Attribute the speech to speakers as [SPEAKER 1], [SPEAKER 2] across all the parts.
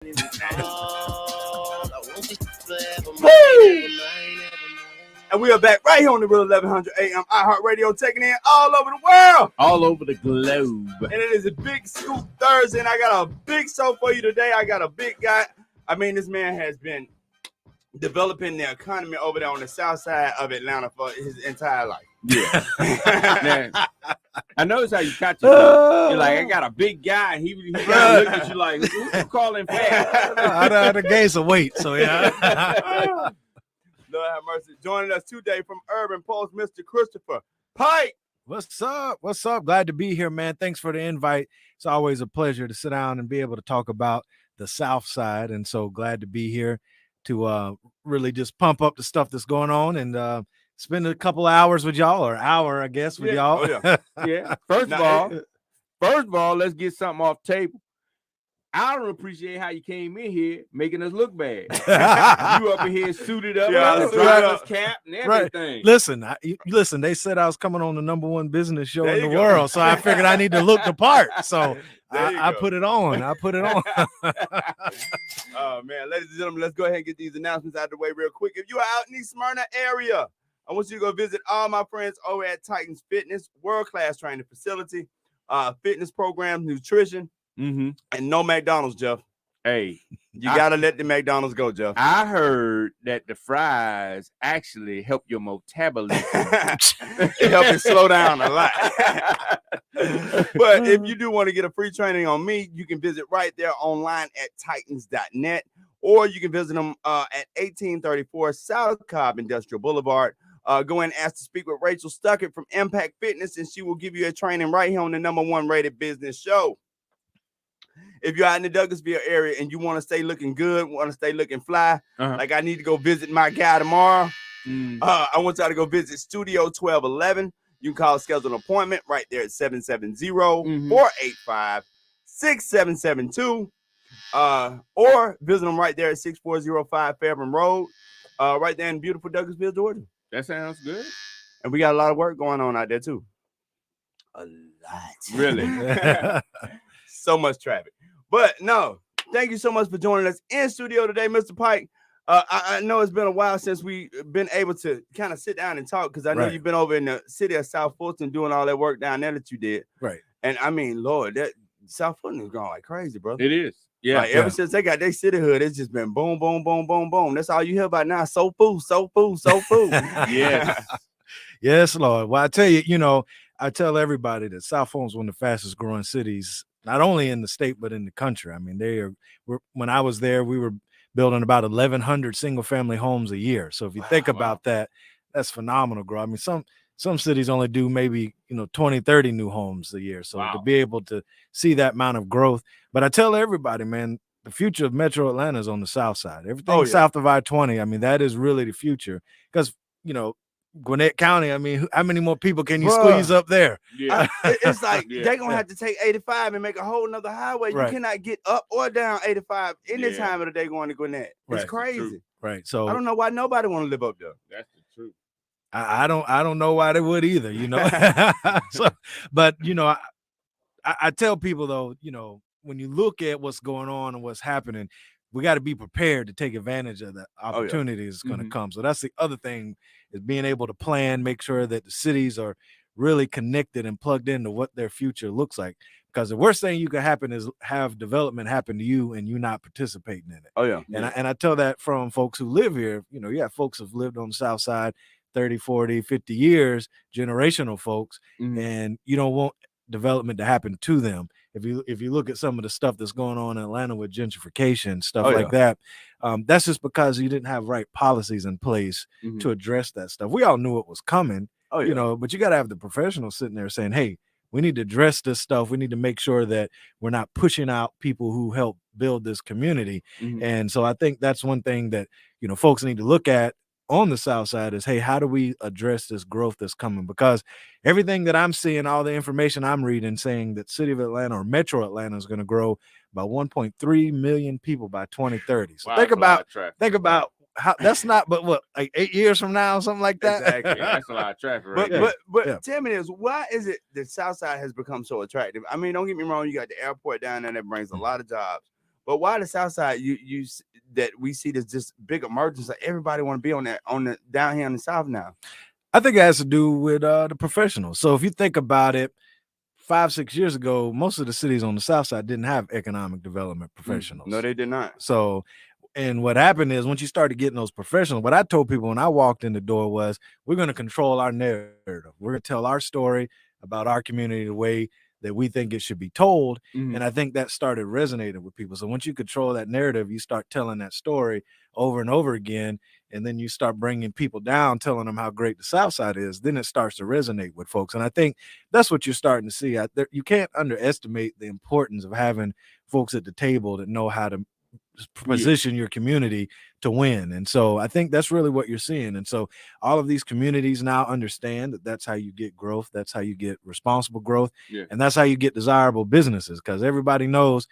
[SPEAKER 1] Woo! And we are back right here on the Real 1100 AM iHeartRadio, taking in all over the world.
[SPEAKER 2] All over the globe.
[SPEAKER 1] And it is a Big Scoop Thursday, and I got a big show for you today. I got a big guy. I mean, this man has been developing the economy over there on the south side of Atlanta for his entire life.
[SPEAKER 2] Yeah. Man, I notice how you catch yourself. You're like, I got a big guy. He look at you like, who you calling fat?
[SPEAKER 3] I had to gain some weight, so yeah.
[SPEAKER 1] Lord have mercy. Joining us today from Urban Pulse, Mr. Christopher Pike.
[SPEAKER 3] What's up? What's up? Glad to be here, man. Thanks for the invite. It's always a pleasure to sit down and be able to talk about the South Side. And so glad to be here to really just pump up the stuff that's going on and spend a couple of hours with y'all, or hour, I guess, with y'all.
[SPEAKER 1] Oh, yeah.
[SPEAKER 2] Yeah. First of all, let's get something off the table. I don't appreciate how you came in here making us look bad. You up in here suited up, with the driver's cap and everything.
[SPEAKER 3] Right. Listen, they said I was coming on the #1 business show in the world, so I figured I need to look the part. So I put it on. I put it on.
[SPEAKER 1] Oh, man. Ladies and gentlemen, let's go ahead and get these announcements out of the way real quick. If you are out in the Smyrna area, I want you to go visit all my friends over at Titans Fitness, world-class training facility, fitness programs, nutrition, and no McDonald's, Jeff.
[SPEAKER 2] Hey,
[SPEAKER 1] you got to let the McDonald's go, Jeff.
[SPEAKER 2] I heard that the fries actually help your metabolism.
[SPEAKER 1] It helps you slow down a lot. But if you do want to get a free training on me, you can visit right there online at titans.net, or you can visit them at 1834 South Cobb Industrial Boulevard. Go and ask to speak with Rachel Stuckert from Impact Fitness, and she will give you a training right here on the #1 rated business show. If you're out in the Douglasville area and you want to stay looking good, want to stay looking fly, like I need to go visit my guy tomorrow, I want y'all to go visit Studio 1211. You can call, schedule an appointment right there at 770-485-6772. Or visit them right there at 6405 Fairburn Road, right there in beautiful Douglasville, Georgia.
[SPEAKER 2] That sounds good.
[SPEAKER 1] And we got a lot of work going on out there, too. A lot.
[SPEAKER 2] Really?
[SPEAKER 1] So much traffic. But no, thank you so much for joining us in studio today, Mr. Pike. I know it's been a while since we've been able to kind of sit down and talk, because I know you've been over in the city of South Fulton doing all that work down there that you did.
[SPEAKER 3] Right.
[SPEAKER 1] And I mean, Lord, that South Fulton is going like crazy, brother.
[SPEAKER 2] It is. Yeah.
[SPEAKER 1] Like, ever since they got their cityhood, it's just been boom, boom, boom, boom, boom. That's all you hear about now. Soul food, soul food, soul food.
[SPEAKER 2] Yes.
[SPEAKER 3] Yes, Lord. Well, I tell you, I tell everybody that South Fulton's one of the fastest growing cities, not only in the state, but in the country. I mean, when I was there, we were building about 1,100 single family homes a year. So if you think about that, that's phenomenal growth. I mean, some cities only do maybe, 20, 30 new homes a year. So to be able to see that amount of growth. But I tell everybody, man, the future of Metro Atlanta is on the south side. Everything south of I-20, I mean, that is really the future. Because, Gwinnett County, I mean, how many more people can you squeeze up there?
[SPEAKER 2] Yeah.
[SPEAKER 1] It's like they're going to have to take 85 and make a whole nother highway. You cannot get up or down 85 any time of the day going to Gwinnett. It's crazy.
[SPEAKER 3] Right. So
[SPEAKER 1] I don't know why nobody want to live up there.
[SPEAKER 2] That's the truth.
[SPEAKER 3] I don't know why they would either, So, but, I tell people, though, when you look at what's going on and what's happening, we got to be prepared to take advantage of the opportunity that's going to come. So that's the other thing, is being able to plan, make sure that the cities are really connected and plugged into what their future looks like. Because the worst thing you can happen is have development happen to you and you not participating in it.
[SPEAKER 1] Oh, yeah.
[SPEAKER 3] And I tell that from folks who live here. You have folks who've lived on the south side 30, 40, 50 years, generational folks, and you don't want development to happen to them. If you look at some of the stuff that's going on in Atlanta with gentrification, stuff like that, that's just because you didn't have right policies in place to address that stuff. We all knew it was coming, but you got to have the professionals sitting there saying, hey, we need to address this stuff. We need to make sure that we're not pushing out people who help build this community. And so I think that's one thing that, folks need to look at on the south side is, hey, how do we address this growth that's coming? Because everything that I'm seeing, all the information I'm reading, saying that city of Atlanta or Metro Atlanta is going to grow by 1.3 million people by 2030. So think about how that's not but what, like 8 years from now, something like that.
[SPEAKER 2] Exactly. That's a lot of traffic, right?
[SPEAKER 1] But tell me this, why is it the south side has become so attractive? I mean, don't get me wrong, you got the airport down there that brings a lot of jobs. But why the South Side? That we see this big emergence. Like everybody want to be on the down here in the South now.
[SPEAKER 3] I think it has to do with the professionals. So if you think about it, 5-6 years ago, most of the cities on the South Side didn't have economic development professionals.
[SPEAKER 1] No, they did not.
[SPEAKER 3] So, and what happened is once you started getting those professionals, what I told people when I walked in the door was, we're going to control our narrative. We're going to tell our story about our community the way that we think it should be told. And I think that started resonating with people. So once you control that narrative, you start telling that story over and over again, and then you start bringing people down, telling them how great the South Side is, then it starts to resonate with folks. And I think that's what you're starting to see. You can't underestimate the importance of having folks at the table that know how to position your community to win. And so I think that's really what you're seeing. And so all of these communities now understand that that's how you get growth. That's how you get responsible growth. And that's how you get desirable businesses, because everybody knows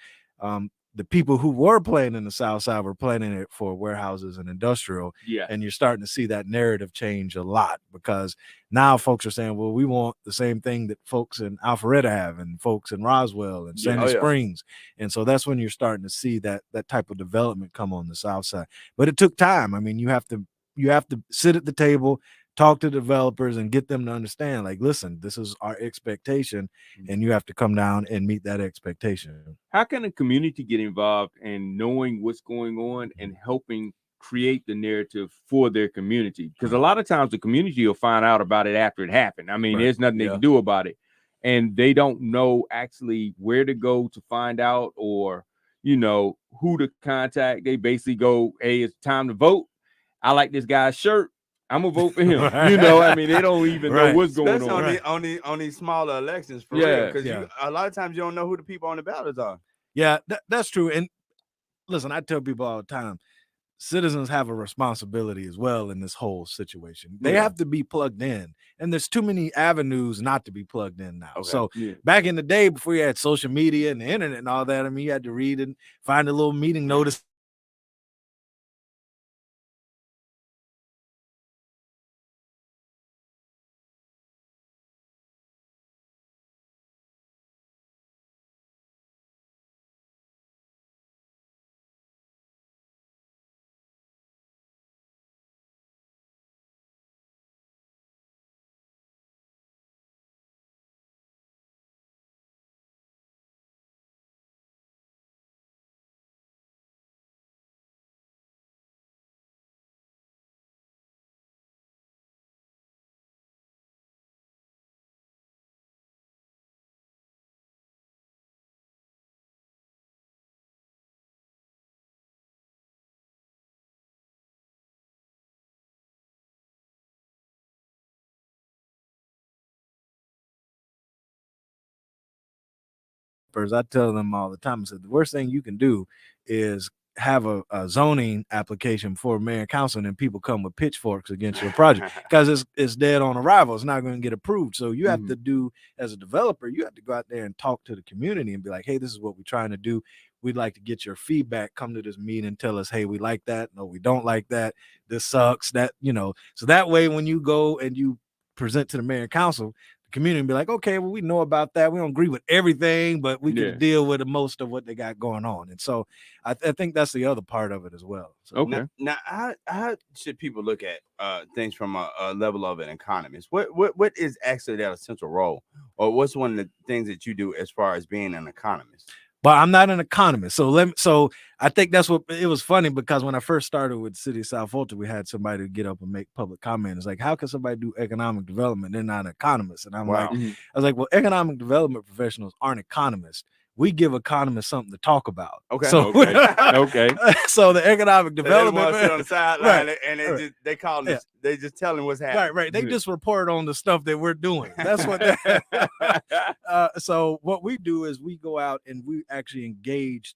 [SPEAKER 3] the people who were playing in the South Side were playing it for warehouses and industrial. And you're starting to see that narrative change a lot, because now folks are saying, well, we want the same thing that folks in Alpharetta have, and folks in Roswell and Sandy Springs. And so that's when you're starting to see that type of development come on the South Side. But it took time. I mean, you have to sit at the table, talk to developers, and get them to understand, like, listen, this is our expectation, and you have to come down and meet that expectation.
[SPEAKER 2] How can a community get involved in knowing what's going on and helping create the narrative for their community? Because a lot of times the community will find out about it after it happened. I mean, there's nothing they can do about it, and they don't know actually where to go to find out, or who to contact. They basically go, hey, it's time to vote. I like this guy's shirt, I'm gonna vote for him. I mean, they don't even know what's going on.
[SPEAKER 1] Especially on these smaller elections, for real. Because a lot of times you don't know who the people on the ballots are.
[SPEAKER 3] Yeah, that's true. And listen, I tell people all the time, citizens have a responsibility as well in this whole situation. They have to be plugged in, and there's too many avenues not to be plugged in now. So back in the day, before you had social media and the internet and all that, I mean, you had to read and find a little meeting notice. I tell them all the time, I said, the worst thing you can do is have a zoning application for mayor and council, and then people come with pitchforks against your project because it's dead on arrival. It's not going to get approved. So you have to do, as a developer, you have to go out there and talk to the community and be like, hey, this is what we're trying to do. We'd like to get your feedback. Come to this meeting, tell us, hey, we like that. No, we don't like that. This sucks. That, so that way, when you go and you present to the mayor and council, the community will be like, okay, well, we know about that. We don't agree with everything, but we can deal with most of what they got going on. And so I think that's the other part of it as well. So,
[SPEAKER 1] now how should people look at things from a level of an economist? What is actually that essential role, or what's one of the things that you do as far as being an economist?
[SPEAKER 3] But I'm not an economist. So I think that's what it was funny, because when I first started with City of South Fulton, we had somebody get up and make public comment. It's like, how can somebody do economic development? They're not an economist. And I'm like, I was like, well, economic development professionals aren't economists. We give economists something to talk about.
[SPEAKER 1] Okay.
[SPEAKER 3] So, so the economic development
[SPEAKER 1] sit on the sideline and they call this. They just telling what's happening.
[SPEAKER 3] Right. They just report on the stuff that we're doing. That's what. So what we do is we go out and we actually engage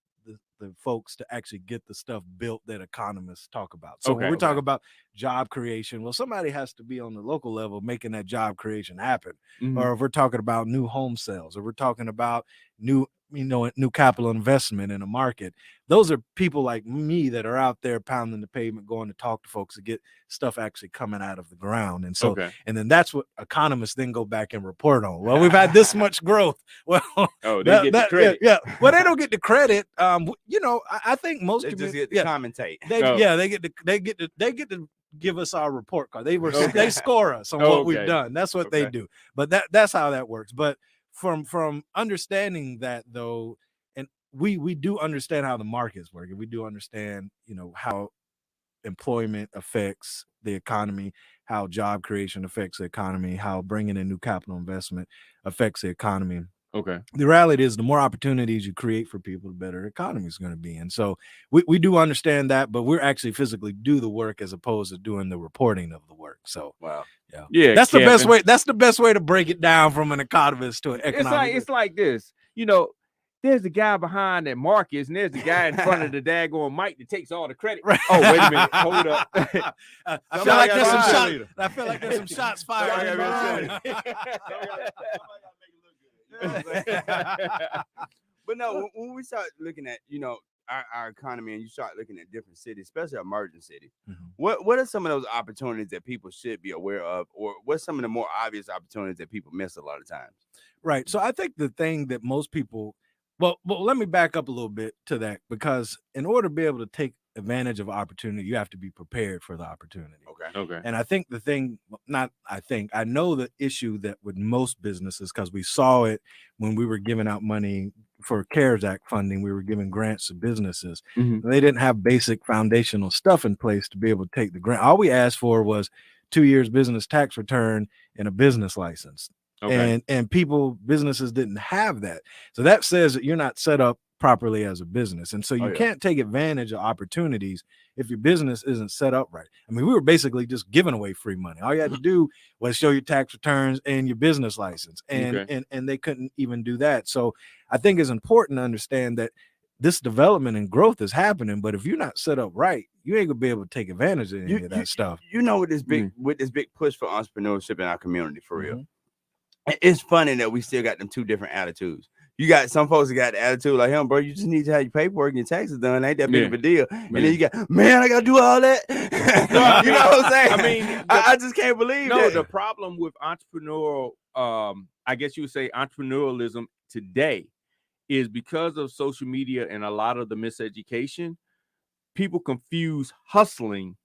[SPEAKER 3] the folks to actually get the stuff built that economists talk about. So when we're talking about job creation, well, somebody has to be on the local level making that job creation happen. Or if we're talking about new home sales, or we're talking about new new capital investment in a market. Those are people like me that are out there pounding the pavement, going to talk to folks to get stuff actually coming out of the ground. And so, and then that's what economists then go back and report on. Well, we've had this much growth. Well,
[SPEAKER 2] they get the credit.
[SPEAKER 3] Yeah. Well, they don't get the credit. I think most
[SPEAKER 1] they just get to commentate.
[SPEAKER 3] They get to give us our report card. They score us on what we've done. That's what they do. But that's how that works. But from understanding that, though, and we do understand how the markets work, and we do understand how employment affects the economy, how job creation affects the economy, how bringing in new capital investment affects the economy. The reality is the more opportunities you create for people, the better the economy is going to be. And so we do understand that, but we're actually physically do the work as opposed to doing the reporting of the work. So yeah, that's Kevin. The best way. That's the best way to break it down from an economist to an economist.
[SPEAKER 2] It's like this, there's the guy behind that Marcus, and there's the guy in front of the daggone mic that takes all the credit. Right. Oh, wait a minute. Hold up.
[SPEAKER 3] I feel like there's some shots fired.
[SPEAKER 1] But no, when we start looking at our economy, and you start looking at different cities, especially emerging cities, what are some of those opportunities that people should be aware of, or what's some of the more obvious opportunities that people miss a lot of times?
[SPEAKER 3] Right. So I think the thing that most people, well, let me back up a little bit to that, because in order to be able to take advantage of opportunity, you have to be prepared for the opportunity.
[SPEAKER 2] Okay.
[SPEAKER 3] And I think I know the issue that with most businesses, because we saw it when we were giving out money for CARES Act funding, we were giving grants to businesses. They didn't have basic foundational stuff in place to be able to take the grant. All we asked for was 2 years business tax return and a business license. And businesses didn't have that. So that says that you're not set up properly as a business. And so you can't take advantage of opportunities if your business isn't set up right. I mean, we were basically just giving away free money. All you had to do was show your tax returns and your business license. And they couldn't even do that. So I think it's important to understand that this development and growth is happening, but if you're not set up right, you ain't gonna be able to take advantage of any of that stuff.
[SPEAKER 1] With this big push for entrepreneurship in our community, for real. It's funny that we still got them two different attitudes. You got some folks that got the attitude like him, bro. You just need to have your paperwork and your taxes done. Ain't that big of a deal. And then you got, I got to do all that. You know what I'm saying?
[SPEAKER 2] I mean,
[SPEAKER 1] I just can't believe that.
[SPEAKER 2] The problem with entrepreneurial, I guess you would say entrepreneurialism today is because of social media and a lot of the miseducation, people confuse hustling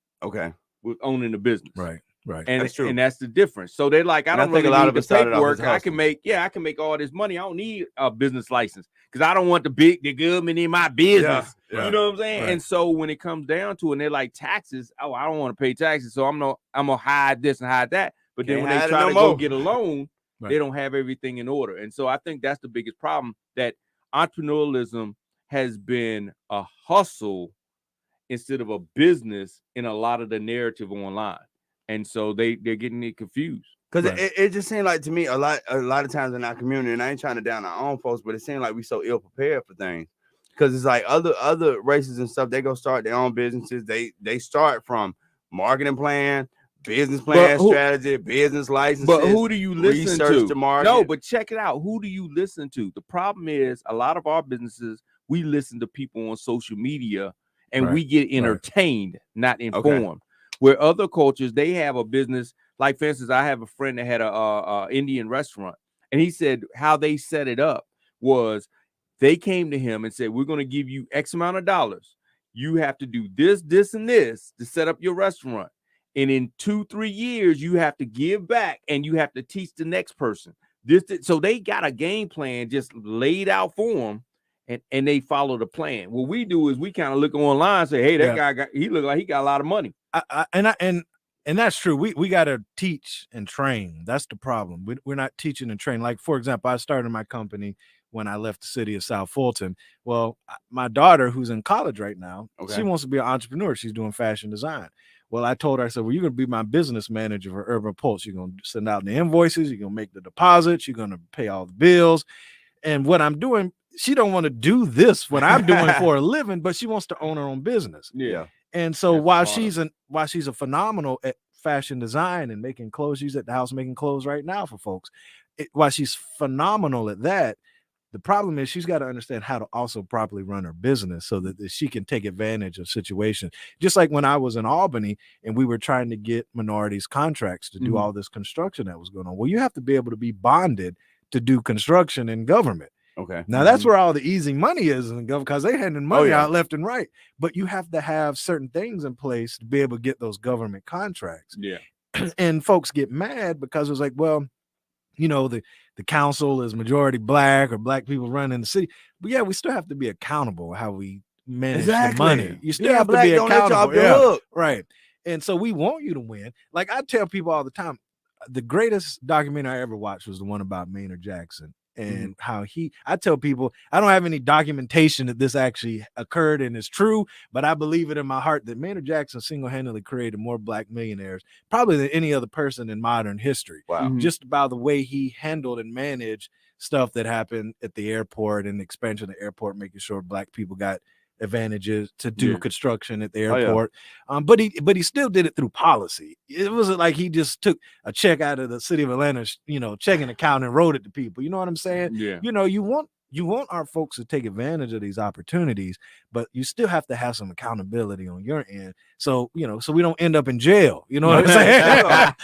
[SPEAKER 2] with owning a business.
[SPEAKER 3] Right.
[SPEAKER 2] And that's true. And that's the difference. So they're like, I don't really need the paperwork. I can make all this money. I don't need a business license because I don't want the government in my business. You know what I'm saying? Right. And so when it comes down to it, and they're like taxes, I don't want to pay taxes, so I'm gonna hide this and hide that. But then when they try to go get a loan, they don't have everything in order. And so I think that's the biggest problem, that entrepreneurialism has been a hustle instead of a business in a lot of the narrative online. And so they're getting it confused.
[SPEAKER 1] Because it just seemed like to me a lot of times in our community, and I ain't trying to down our own folks, but it seemed like we so ill prepared for things. Because it's like other races and stuff, they go start their own businesses. They start from marketing plan, business plan, strategy, business licenses.
[SPEAKER 2] But who do you listen to?
[SPEAKER 1] The market.
[SPEAKER 2] No, but check it out. Who do you listen to? The problem is a lot of our businesses, we listen to people on social media and we get entertained, not informed. Where other cultures, they have a business, like for instance, I have a friend that had a Indian restaurant, and he said how they set it up was they came to him and said, we're going to give you X amount of dollars. You have to do this, this, and this to set up your restaurant. And in 2-3 years, you have to give back and you have to teach the next person. So they got a game plan just laid out for them. And they follow the plan. What we do is we kind of look online and say, hey, that guy he look like he got a lot of money.
[SPEAKER 3] And that's true. We got to teach and train. That's the problem. We're not teaching and training. Like, for example, I started my company when I left the city of South Fulton. Well, my daughter, who's in college right now, she wants to be an entrepreneur. She's doing fashion design. Well, I told her, I said, well, you're going to be my business manager for Urban Pulse. You're going to send out the invoices. You're going to make the deposits. You're going to pay all the bills. And what I'm doing, she don't want to do this, what I'm doing for a living, but she wants to own her own business.
[SPEAKER 1] Yeah.
[SPEAKER 3] And so while she's a phenomenal at fashion design and making clothes, she's at the house making clothes right now for folks. While she's phenomenal at that, The problem is she's got to understand how to also properly run her business so that she can take advantage of situations. Just like when I was in Albany and we were trying to get minorities contracts to do all this construction that was going on. Well, you have to be able to be bonded to do construction in government.
[SPEAKER 1] Okay.
[SPEAKER 3] Now that's where all the easy money is in the government because they're handing money out left and right. But you have to have certain things in place to be able to get those government contracts.
[SPEAKER 2] Yeah.
[SPEAKER 3] And folks get mad because it's like, well, you know, the council is majority black or black people running the city. But yeah, we still have to be accountable how we manage the money. You still have to be accountable. Right. And so we want you to win. Like I tell people all the time, the greatest documentary I ever watched was the one about Maynard Jackson and how I tell people, I don't have any documentation that this actually occurred and is true, but I believe it in my heart that Maynard Jackson single-handedly created more black millionaires probably than any other person in modern history.
[SPEAKER 1] Wow.
[SPEAKER 3] Just by the way he handled and managed stuff that happened at the airport and the expansion of the airport, making sure black people got advantages to do construction at the airport. But he still did it through policy. It wasn't like he just took a check out of the city of Atlanta, checking account and wrote it to people. You know what I'm saying?
[SPEAKER 2] Yeah.
[SPEAKER 3] You know, you want our folks to take advantage of these opportunities, but you still have to have some accountability on your end. So, so we don't end up in jail. You know what I'm saying?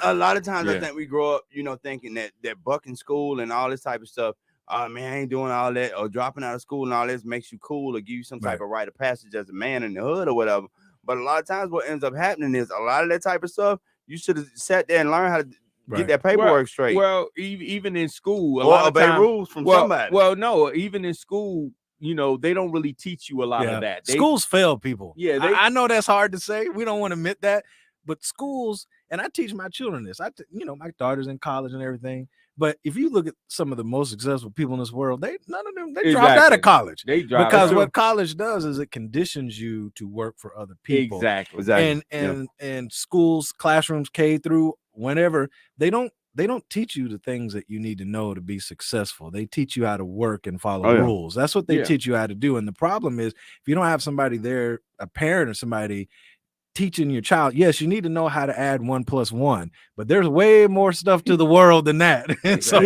[SPEAKER 1] A lot of times I think we grow up, thinking that bucking school and all this type of stuff, oh man, I ain't doing all that, or dropping out of school and all this makes you cool or give you some type of rite of passage as a man in the hood or whatever. But a lot of times what ends up happening is a lot of that type of stuff, you should have sat there and learned how to get that paperwork straight.
[SPEAKER 2] Well, even in school,
[SPEAKER 1] or obey rules from somebody.
[SPEAKER 2] Well, no, even in school, they don't really teach you a lot of that.
[SPEAKER 3] Schools fail people.
[SPEAKER 2] Yeah,
[SPEAKER 3] I know that's hard to say. We don't want to admit that, but schools, and I teach my children this. My daughter's in college and everything. But if you look at some of the most successful people in this world, none of them dropped out of college. Because what college does is it conditions you to work for other people.
[SPEAKER 2] Exactly.
[SPEAKER 3] And schools, classrooms, K through whenever, they don't teach you the things that you need to know to be successful. They teach you how to work and follow rules. That's what they teach you how to do. And the problem is, if you don't have somebody there, a parent or somebody teaching your child, yes, you need to know how to add 1 + 1, but there's way more stuff to the world than that. And so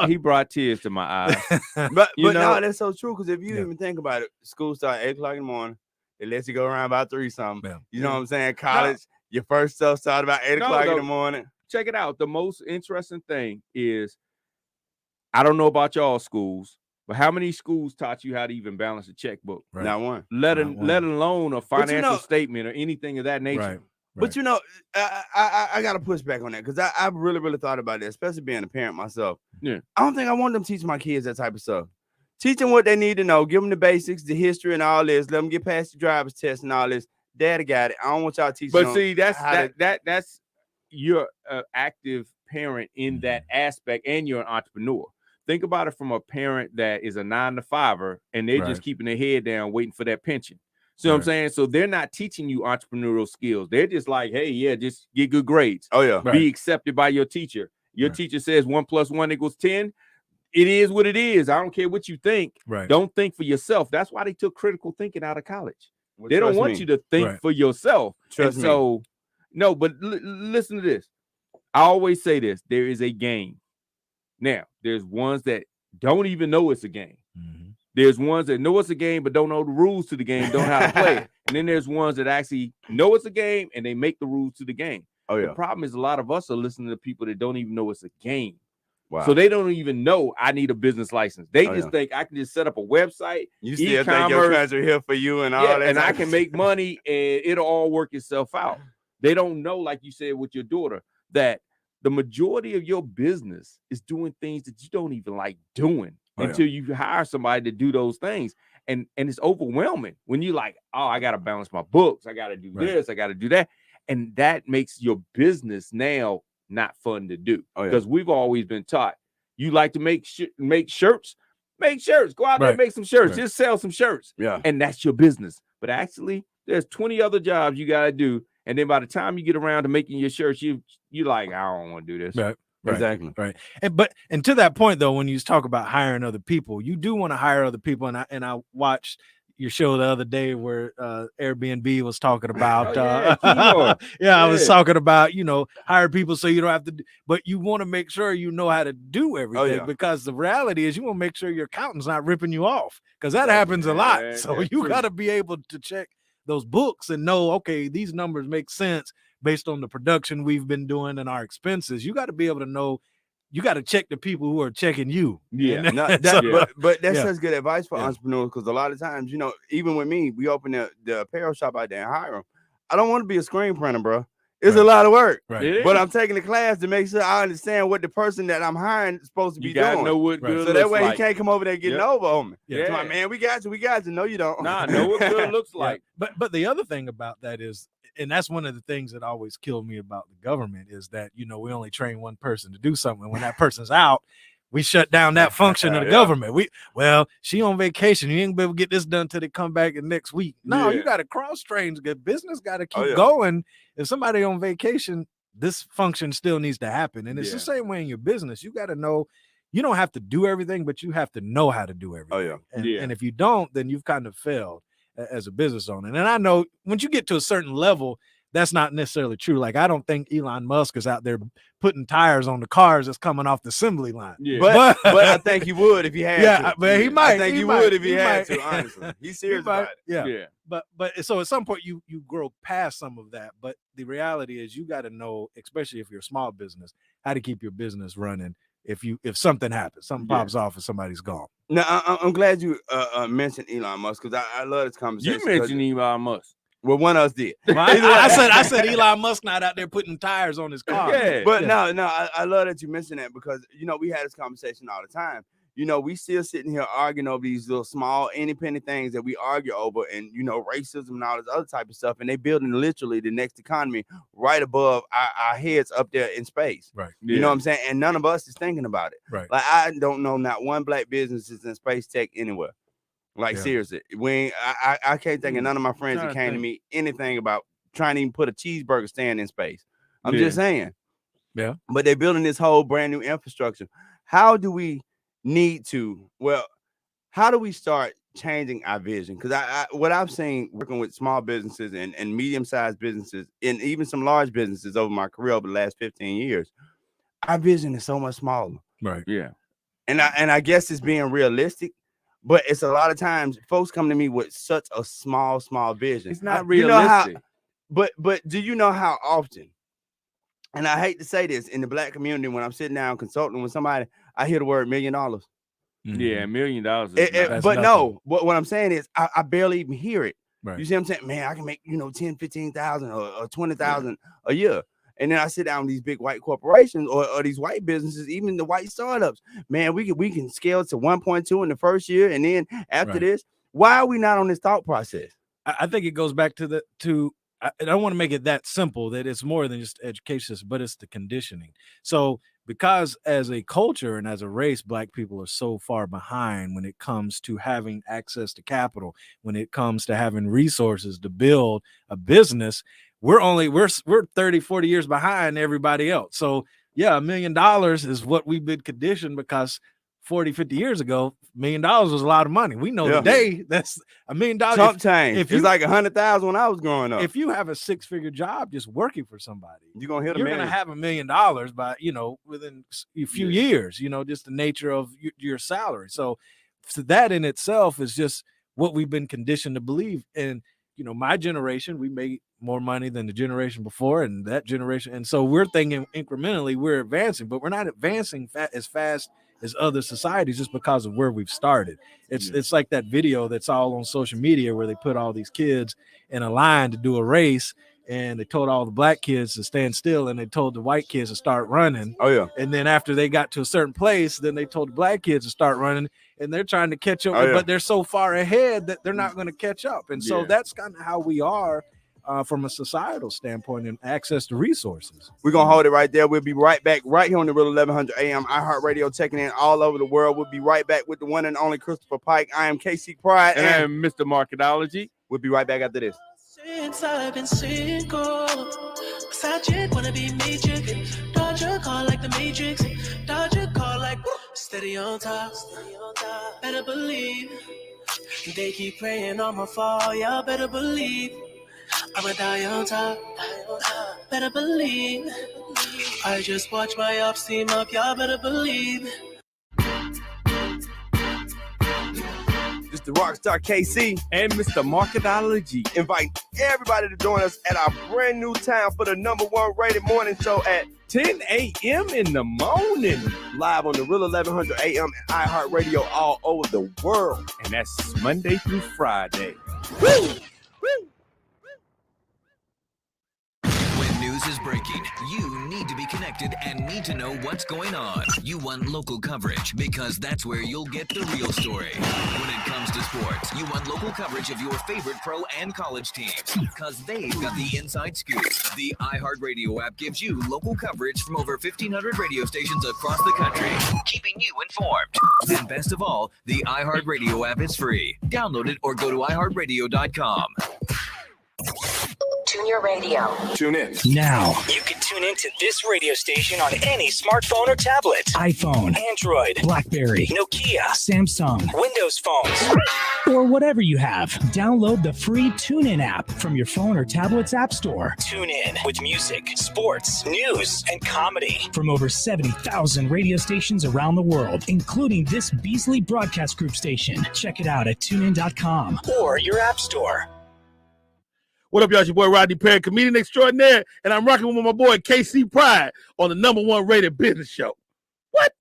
[SPEAKER 2] he brought tears to my eyes.
[SPEAKER 1] but no, that's so true. Because if you even think about it, school starts 8 o'clock in the morning. They let you go around about 3 something. You know what I'm saying? College, your first stuff started about 8 o'clock in the morning.
[SPEAKER 2] Check it out. The most interesting thing is, I don't know about y'all schools, but how many schools taught you how to even balance a checkbook?
[SPEAKER 3] Right.
[SPEAKER 1] Not one.
[SPEAKER 2] Let alone a financial statement or anything of that nature.
[SPEAKER 3] Right.
[SPEAKER 1] But I got to push back on that because I've really, really thought about it, especially being a parent myself.
[SPEAKER 2] Yeah.
[SPEAKER 1] I don't think I want them teaching my kids that type of stuff. Teach them what they need to know. Give them the basics, the history and all this. Let them get past the driver's test and all this. Daddy got it. I don't want y'all teaching
[SPEAKER 2] But see, that's you're an active parent in that aspect, and you're an entrepreneur. Think about it from a parent that is a 9-to-5er and they're just keeping their head down, waiting for that pension. See what I'm saying? So they're not teaching you entrepreneurial skills. They're just like, hey, just get good grades.
[SPEAKER 1] Oh, yeah.
[SPEAKER 2] Be accepted by your teacher. Your teacher says 1 + 1 = 10. It is what it is. I don't care what you think.
[SPEAKER 3] Right.
[SPEAKER 2] Don't think for yourself. That's why they took critical thinking out of college. They don't want you to think for yourself.
[SPEAKER 1] Trust me.
[SPEAKER 2] So, no, but listen to this. I always say this. There is a game. Now, there's ones that don't even know it's a game.
[SPEAKER 3] Mm-hmm.
[SPEAKER 2] There's ones that know it's a game but don't know the rules to the game, don't know how to play it. And then there's ones that actually know it's a game and they make the rules to the game.
[SPEAKER 1] Oh, yeah.
[SPEAKER 2] The problem is a lot of us are listening to people that don't even know it's a game.
[SPEAKER 1] Wow.
[SPEAKER 2] So they don't even know I need a business license. They just think I can just set up a website.
[SPEAKER 1] You still think your friends are here for you and all that.
[SPEAKER 2] And I can make money and it'll all work itself out. They don't know, like you said with your daughter, that the majority of your business is doing things that you don't even like doing until you hire somebody to do those things. And it's overwhelming when you like, oh, I got to balance my books. I got to do this. I got to do that. And that makes your business now not fun to do because we've always been taught you like to make shirts. Go out there and make some shirts. Just sell some shirts.
[SPEAKER 1] Yeah.
[SPEAKER 2] And that's your business. But actually, there's 20 other jobs you got to do. And then by the time you get around to making your shirts, you like, I don't want to do this.
[SPEAKER 3] Right.
[SPEAKER 1] Exactly.
[SPEAKER 3] Right. And to that point, though, when you talk about hiring other people, you do want to hire other people. And I watched, your show the other day where Airbnb was talking about.
[SPEAKER 2] I
[SPEAKER 3] was talking about, hire people so you don't have to. But you want to make sure you know how to do everything because the reality is you want to make sure your accountant's not ripping you off because that happens a lot. So you got to be able to check those books and know, okay, these numbers make sense based on the production we've been doing and our expenses. You got to be able to know. You got to check the people who are checking you.
[SPEAKER 1] Yeah, but that's such good advice for entrepreneurs because a lot of times, even with me, we open the apparel shop out there in Hiram. I don't want to be a screen printer, bro. It's a lot of work, but I'm taking the class to make sure I understand what the person that I'm hiring is supposed to be doing.
[SPEAKER 2] Know what good
[SPEAKER 1] so that way
[SPEAKER 2] like.
[SPEAKER 1] He can't come over there getting over on me. Yeah, like, man, we got you. No, you don't.
[SPEAKER 2] Nah, know what good looks like.
[SPEAKER 3] But the other thing about that is, and that's one of the things that always killed me about the government is that, we only train one person to do something. When that person's out, we shut down that function of the government. She on vacation. You ain't be able to get this done till they come back in next week. No, you got to cross train. Good business got to keep going. If somebody on vacation, this function still needs to happen. And it's the same way in your business. You got to know, you don't have to do everything, but you have to know how to do everything. And if you don't, then you've kind of failed as a business owner. And I know once you get to a certain level, that's not necessarily true. Like, I don't think Elon Musk is out there putting tires on the cars that's coming off the assembly line.
[SPEAKER 1] Yeah. But I think he would if he had to.
[SPEAKER 3] But he might.
[SPEAKER 1] I think he would if he had to, honestly. He's serious about it.
[SPEAKER 3] Yeah. But so at some point you grow past some of that. But the reality is you got to know, especially if you're a small business, how to keep your business running. If something happens, something pops off and somebody's gone.
[SPEAKER 1] Now, I'm glad you mentioned Elon Musk because I love this conversation.
[SPEAKER 2] You mentioned Elon Musk.
[SPEAKER 1] Well, one of us did.
[SPEAKER 3] Well, I said Elon Musk not out there putting tires on his car.
[SPEAKER 1] But no, I love that you mentioned that because we had this conversation all the time. We still sitting here arguing over these little small independent things that we argue over, and racism and all this other type of stuff, and they building literally the next economy right above our heads up there in space.
[SPEAKER 3] Right.
[SPEAKER 1] You know what I'm saying? And none of us is thinking about it.
[SPEAKER 3] Right.
[SPEAKER 1] Like, I don't know not one black business is in space tech anywhere. Like, seriously, I can't think of none of my friends that came to me anything about trying to even put a cheeseburger stand in space. I'm just saying.
[SPEAKER 3] Yeah.
[SPEAKER 1] But they're building this whole brand new infrastructure. How do we start changing our vision? Because what I've seen working with small businesses and medium-sized businesses and even some large businesses over my career over the last 15 years, our vision is so much smaller.
[SPEAKER 3] Right.
[SPEAKER 2] Yeah.
[SPEAKER 1] And I guess it's being realistic. But it's a lot of times folks come to me with such a small vision.
[SPEAKER 2] It's not realistic.
[SPEAKER 1] But do you know how often, and I hate to say this, in the black community, when I'm sitting down consulting with somebody, I hear the word $1 million.
[SPEAKER 2] Mm-hmm. Yeah, $1 million.
[SPEAKER 1] But no, what I'm saying is I barely even hear it.
[SPEAKER 3] Right.
[SPEAKER 1] You see what I'm saying? Man, I can make, 10, 15,000 or 20,000 a year. And then I sit down with these big white corporations or these white businesses, even the white startups. Man, we can scale to 1.2 in the first year. And then after this, why are we not on this thought process?
[SPEAKER 3] I think it goes back to I don't want to make it that simple that it's more than just education, but it's the conditioning. So because as a culture and as a race, Black people are so far behind when it comes to having access to capital, when it comes to having resources to build a business, we're 30, 40 years behind everybody else. So $1 million is what we've been conditioned because 40, 50 years ago, $1 million was a lot of money. We know today that's $1 million.
[SPEAKER 1] Chump change. If it's like 100,000 when I was growing up.
[SPEAKER 3] If you have a 6-figure job just working for somebody,
[SPEAKER 1] you're gonna
[SPEAKER 3] have $1 million by within a few years. Just the nature of your salary. So that in itself is just what we've been conditioned to believe. And my generation, we made more money than the generation before and that generation. And so we're thinking incrementally we're advancing, but we're not advancing as fast as other societies just because of where we've started. It's like that video that's all on social media where they put all these kids in a line to do a race and they told all the Black kids to stand still and they told the white kids to start running.
[SPEAKER 1] Oh yeah.
[SPEAKER 3] And then after they got to a certain place, then they told the Black kids to start running and they're trying to catch up, but they're so far ahead that they're not going to catch up. And so that's kind of how we are from a societal standpoint and access to resources.
[SPEAKER 1] We're going to hold it right there. We'll be right back right here on the Real 1100 AM iHeartRadio, checking in all over the world. We'll be right back with the one and only Christopher Pike. I am KC Pride.
[SPEAKER 2] And I am Mr. Marketology.
[SPEAKER 1] We'll be right back after this.
[SPEAKER 4] Since I've been single, side chick wanna be me chicken. Dodge your call like the Matrix. Dodge your call like steady on top. Better believe They keep praying on my fall, y'all better believe I'ma die on top. Better believe. I just watch my ops team up, y'all better believe.
[SPEAKER 1] It's the Rockstar KC
[SPEAKER 2] and Mr. Marketology.
[SPEAKER 1] invite everybody to join us at our brand new time for the #1 rated morning show at
[SPEAKER 2] 10 a.m. in the morning.
[SPEAKER 1] live on the Real 1100 AM and iHeartRadio all over the world.
[SPEAKER 2] And that's Monday through Friday.
[SPEAKER 1] Woo!
[SPEAKER 5] When news is breaking, you need to be connected and need to know what's going on. You want local coverage because that's where you'll get the real story. When it comes to sports, you want local coverage of your favorite pro and college teams because they've got the inside scoop. The iHeartRadio app gives you local coverage from over 1,500 radio stations across the country, keeping you informed. And best of all, the iHeartRadio app is free. Download it or go to iHeartRadio.com.
[SPEAKER 6] Tune your radio.
[SPEAKER 1] Tune in.
[SPEAKER 7] Now, you can tune into this radio station on any smartphone or tablet. iPhone, Android, BlackBerry, Nokia, Samsung, Windows phones, or whatever you have. Download the free TuneIn app from your phone or tablet's app store. Tune in with music, sports, news, and comedy from over 70,000 radio stations around the world, including this Beasley Broadcast Group station. Check it out at tunein.com or your app store.
[SPEAKER 8] What up, y'all? It's your boy Rodney Perry, comedian extraordinaire, and I'm rocking with my boy KC Pride on the #1 rated business show. What?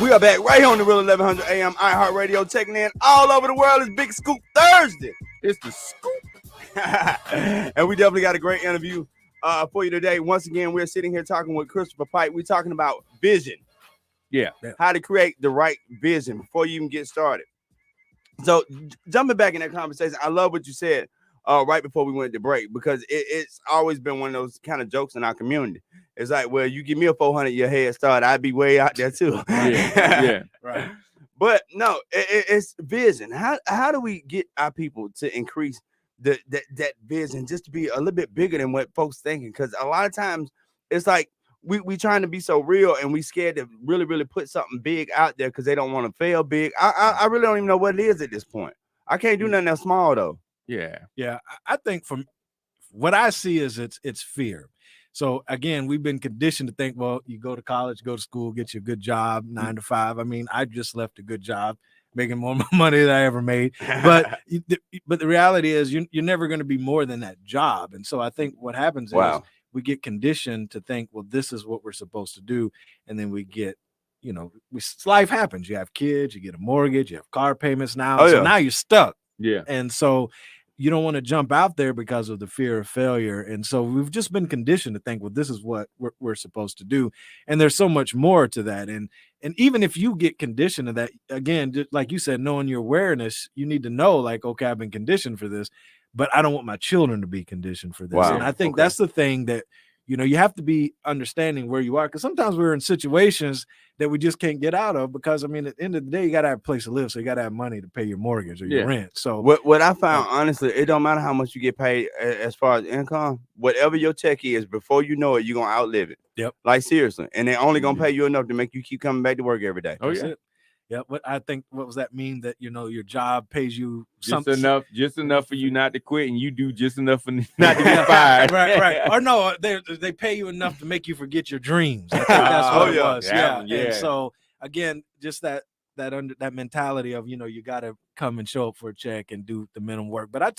[SPEAKER 1] We are back right here on the Real 1100 AM iHeartRadio, checking in all over the world. It's Big Scoop Thursday.
[SPEAKER 2] It's the scoop.
[SPEAKER 1] And we definitely got a great interview for you today. Once again, we're sitting here talking with Christopher Pike. We're talking about vision.
[SPEAKER 2] Yeah.
[SPEAKER 1] How to create the right vision before you even get started. So jumping back in that conversation, I love what you said right before we went to break, because it's always been one of those kind of jokes in our community. It's like, well, you give me a 400 your head start, I'd be way out there too.
[SPEAKER 2] Yeah.
[SPEAKER 1] Right. But no, it's vision. How do we get our people to increase that vision just to be a little bit bigger than what folks thinking? Because a lot of times it's like, we trying to be so real, and we scared to really, really put something big out there because they don't want to fail big. I really don't even know what it is at this point. I can't do nothing that small though.
[SPEAKER 3] Yeah. I think from what I see is it's fear. So again, we've been conditioned to think, well, you go to college, go to school, get you a good job, 9 to 5. I mean, I just left a good job, making more money than I ever made. But the reality is you're never going to be more than that job. And so I think what happens is we get conditioned to think, well, this is what we're supposed to do. And then we get, life happens. You have kids, you get a mortgage, you have car payments now. So now you're stuck.
[SPEAKER 2] Yeah.
[SPEAKER 3] And so you don't want to jump out there because of the fear of failure. And so we've just been conditioned to think, well, this is what we're supposed to do. And there's so much more to that. And even if you get conditioned to that, again, just like you said, knowing your awareness, you need to know, like, okay, I've been conditioned for this, but I don't want my children to be conditioned for this.
[SPEAKER 1] Wow.
[SPEAKER 3] And I think that's the thing that, you have to be understanding where you are, because sometimes we're in situations that we just can't get out of, because, I mean, at the end of the day, you got to have a place to live. So you got to have money to pay your mortgage or your rent. So
[SPEAKER 1] what I found, honestly, it don't matter how much you get paid as far as income, whatever your check is, before you know it, you're going to outlive it.
[SPEAKER 3] Yep.
[SPEAKER 1] Like, seriously. And they're only going to pay you enough to make you keep coming back to work every day.
[SPEAKER 2] Oh, yeah.
[SPEAKER 3] Yeah, what was that mean, that your job pays you
[SPEAKER 2] just enough for you not to quit, and you do just enough for not to get fired.
[SPEAKER 3] right. Or no, they pay you enough to make you forget your dreams. I think that's what it was. Yeah. And so again, just that mentality of you got to come and show up for a check and do the minimum work. But I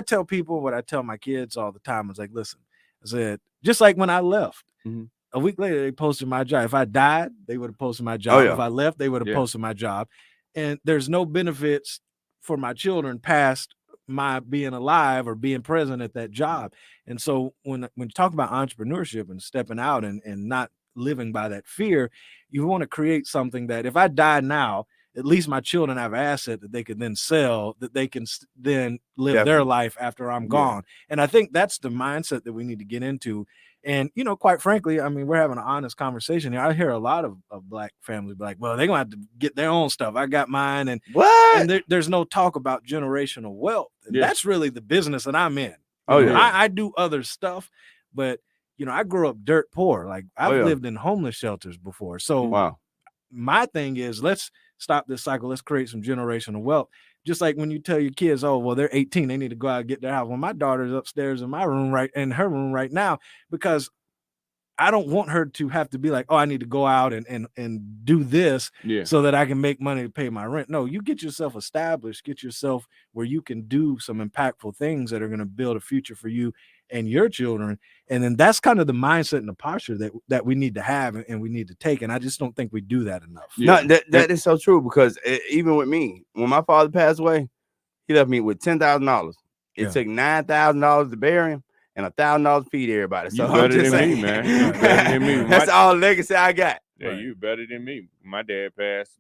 [SPEAKER 3] tell people, what I tell my kids all the time is like, listen, I said, just like when I left. Mm-hmm. A week later, they posted my job. If I died, they would have posted my job. If I left, they would have posted my job. And there's no benefits for my children past my being alive or being present at that job. And so when you talk about entrepreneurship and stepping out and not living by that fear, you want to create something that if I die now, at least my children have an asset that they can then sell, that they can then live their life after I'm gone. And I think that's the mindset that we need to get into. And, quite frankly, I mean, we're having an honest conversation here. I hear a lot of Black families be like, well, they're going to have to get their own stuff. I got mine. And there's no talk about generational wealth. And that's really the business that I'm in. I do other stuff, but you know, I grew up dirt poor. Like I've lived in homeless shelters before. So my thing is, let's stop this cycle. Let's create some generational wealth. Just like when you tell your kids, oh, well, they're 18, they need to go out and get their house. Well, my daughter's upstairs in her room right now, because I don't want her to have to be like, oh, I need to go out and do this so that I can make money to pay my rent. No, you get yourself established, get yourself where you can do some impactful things that are going to build a future for you and your children. And then that's kind of the mindset and the posture that we need to have and we need to take. And I just don't think we do that enough.
[SPEAKER 1] No, that is so true, because even with me, when my father passed away, he left me with $10,000. It took $9,000 to bury him and $1,000 feed everybody. So
[SPEAKER 2] you better than me, man. You better than me.
[SPEAKER 1] That's all legacy I got.
[SPEAKER 2] Yeah, you better than me. My dad passed.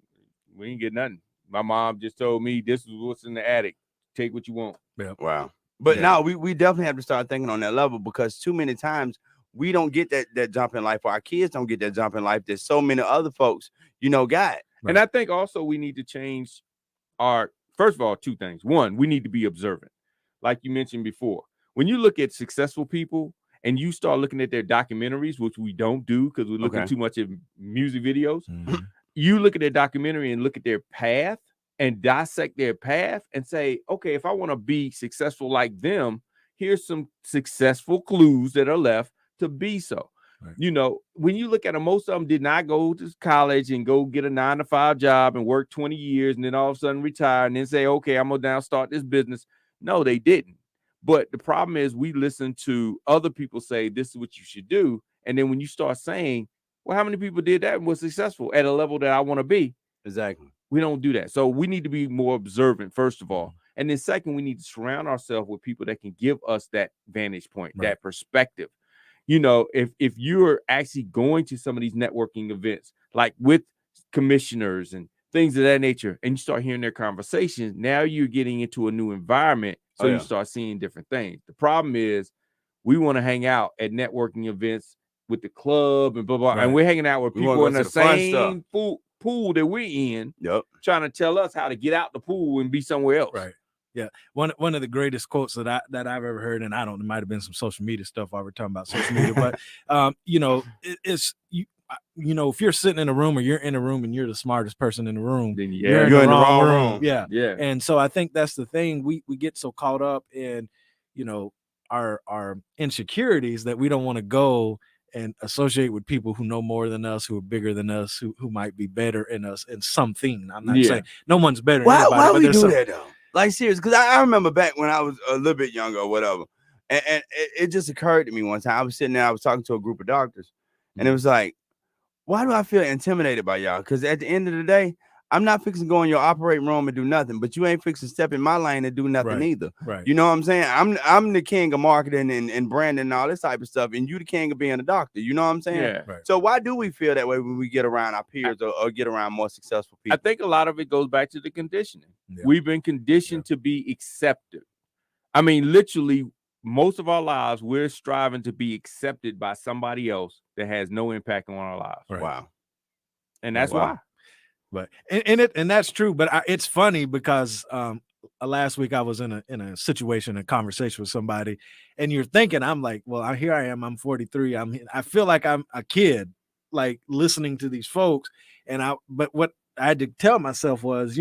[SPEAKER 2] We didn't get nothing. My mom just told me this is what's in the attic. Take what you want.
[SPEAKER 3] Yeah.
[SPEAKER 1] Wow. But now we definitely have to start thinking on that level, because too many times we don't get that jump in life, or our kids don't get that jump in life that so many other folks, got.
[SPEAKER 2] Right. And I think also we need to change first of all, two things. One, we need to be observant. Like you mentioned before, when you look at successful people and you start looking at their documentaries, which we don't do because we're looking too much at music videos, you look at their documentary and look at their path and dissect their path and say, okay, if I want to be successful like them, here's some successful clues that are left to be so. Right. When you look at them, most of them did not go to college and go get a 9-to-5 job and work 20 years and then all of a sudden retire and then say, okay, I'm going to now start this business. No, they didn't. But the problem is we listen to other people say, this is what you should do. And then when you start saying, well, how many people did that and was successful at a level that I want to be?
[SPEAKER 1] Exactly.
[SPEAKER 2] We don't do that. So we need to be more observant, first of all. And then second, we need to surround ourselves with people that can give us that vantage point, that perspective. If you're actually going to some of these networking events, like with commissioners and things of that nature, and you start hearing their conversations, now you're getting into a new environment. So you start seeing different things. The problem is we want to hang out at networking events with the club and blah, blah, and we're hanging out with people in the same pool that we're in, trying to tell us how to get out the pool and be somewhere else.
[SPEAKER 3] Right. Yeah. One of the greatest quotes that I've ever heard, and it might have been some social media stuff while we're talking about social media, but if you're sitting in a room or you're in a room and you're the smartest person in the room, then you're in the wrong room. Yeah. And so I think that's the thing. We get so caught up in, our insecurities that we don't want to go and associate with people who know more than us, who are bigger than us, who might be better in us in something. I'm not saying no one's better than anybody.
[SPEAKER 1] Why we do that though? Like, serious, because I remember back when I was a little bit younger or whatever, and it just occurred to me one time. I was sitting there, I was talking to a group of doctors, and it was like, why do I feel intimidated by y'all? Because at the end of the day, I'm not fixing to go in your operating room and do nothing, but you ain't fixing to step in my lane and do nothing either.
[SPEAKER 3] Right.
[SPEAKER 1] You know what I'm saying? I'm the king of marketing and branding and all this type of stuff, and you the king of being a doctor. You know what I'm saying?
[SPEAKER 2] Yeah.
[SPEAKER 3] Right.
[SPEAKER 1] So why do we feel that way when we get around our peers or get around more successful people?
[SPEAKER 2] I think a lot of it goes back to the conditioning. Yeah. We've been conditioned to be accepted. I mean, literally, most of our lives, we're striving to be accepted by somebody else that has no impact on our lives.
[SPEAKER 3] Right.
[SPEAKER 1] Wow.
[SPEAKER 2] And that's why.
[SPEAKER 3] But and that's true. But it's funny because last week I was in a situation, a conversation with somebody, and you're thinking, I'm like, well, here I am. I'm 43. I feel like I'm a kid, like listening to these folks. But what I had to tell myself was,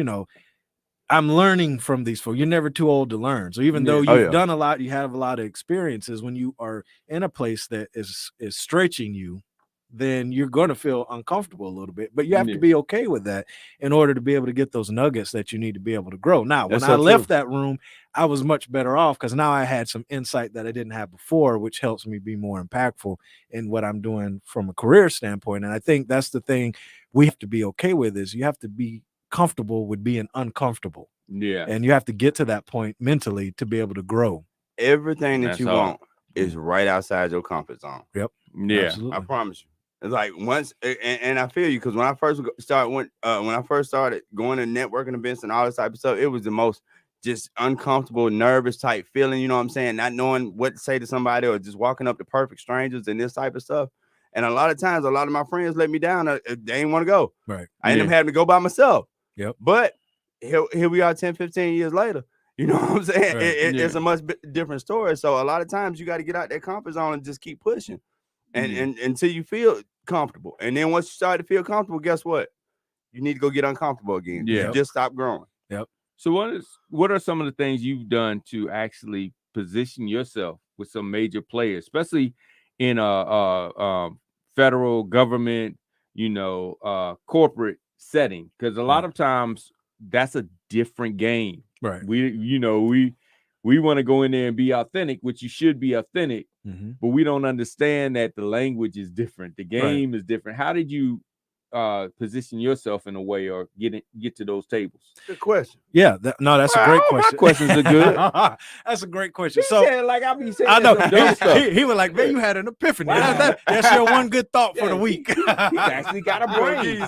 [SPEAKER 3] I'm learning from these folks. You're never too old to learn. So even though you've done a lot, you have a lot of experiences. When you are in a place that is stretching you, then you're going to feel uncomfortable a little bit, but you have to be okay with that in order to be able to get those nuggets that you need to be able to grow. Now, when I left that room, I was much better off because now I had some insight that I didn't have before, which helps me be more impactful in what I'm doing from a career standpoint. And I think that's the thing we have to be okay with, is you have to be comfortable with being uncomfortable.
[SPEAKER 2] Yeah.
[SPEAKER 3] And you have to get to that point mentally to be able to grow.
[SPEAKER 1] Everything that you want is right outside your comfort zone.
[SPEAKER 3] Yep.
[SPEAKER 2] Yeah.
[SPEAKER 3] Absolutely.
[SPEAKER 1] I promise you. It's like once, and I feel you, because when I first started going to networking events and all this type of stuff, it was the most just uncomfortable, nervous type feeling. You know what I'm saying? Not knowing what to say to somebody, or just walking up to perfect strangers and this type of stuff. And a lot of times, a lot of my friends let me down. They didn't want to go.
[SPEAKER 3] Right.
[SPEAKER 1] I ended up having to go by myself.
[SPEAKER 3] Yep.
[SPEAKER 1] But here we are 10, 15 years later. You know what I'm saying?
[SPEAKER 3] Right.
[SPEAKER 1] It's a much different story. So a lot of times you got to get out that comfort zone and just keep pushing. and until you feel comfortable. And then once you start to feel comfortable, guess what? You need to go get uncomfortable again.
[SPEAKER 2] Yeah.
[SPEAKER 1] You just stop growing.
[SPEAKER 3] Yep.
[SPEAKER 2] So what are some of the things you've done to actually position yourself with some major players, especially in a federal government, corporate setting? Because a lot of times that's a different game.
[SPEAKER 3] Right.
[SPEAKER 2] We want to go in there and be authentic, which you should be authentic, but we don't understand that the language is different. The game is different. How did you position yourself in a way or get to those tables?
[SPEAKER 1] Good question.
[SPEAKER 3] Yeah, that's a great question.
[SPEAKER 2] My questions are good.
[SPEAKER 3] That's a great question.
[SPEAKER 2] He
[SPEAKER 3] So
[SPEAKER 2] said, like I be saying,
[SPEAKER 3] I know
[SPEAKER 2] some dumb stuff.
[SPEAKER 3] he was like, man, you had an epiphany.
[SPEAKER 2] Wow.
[SPEAKER 3] That's your one good thought for the
[SPEAKER 2] Yeah,
[SPEAKER 3] week.
[SPEAKER 2] He actually got a brain.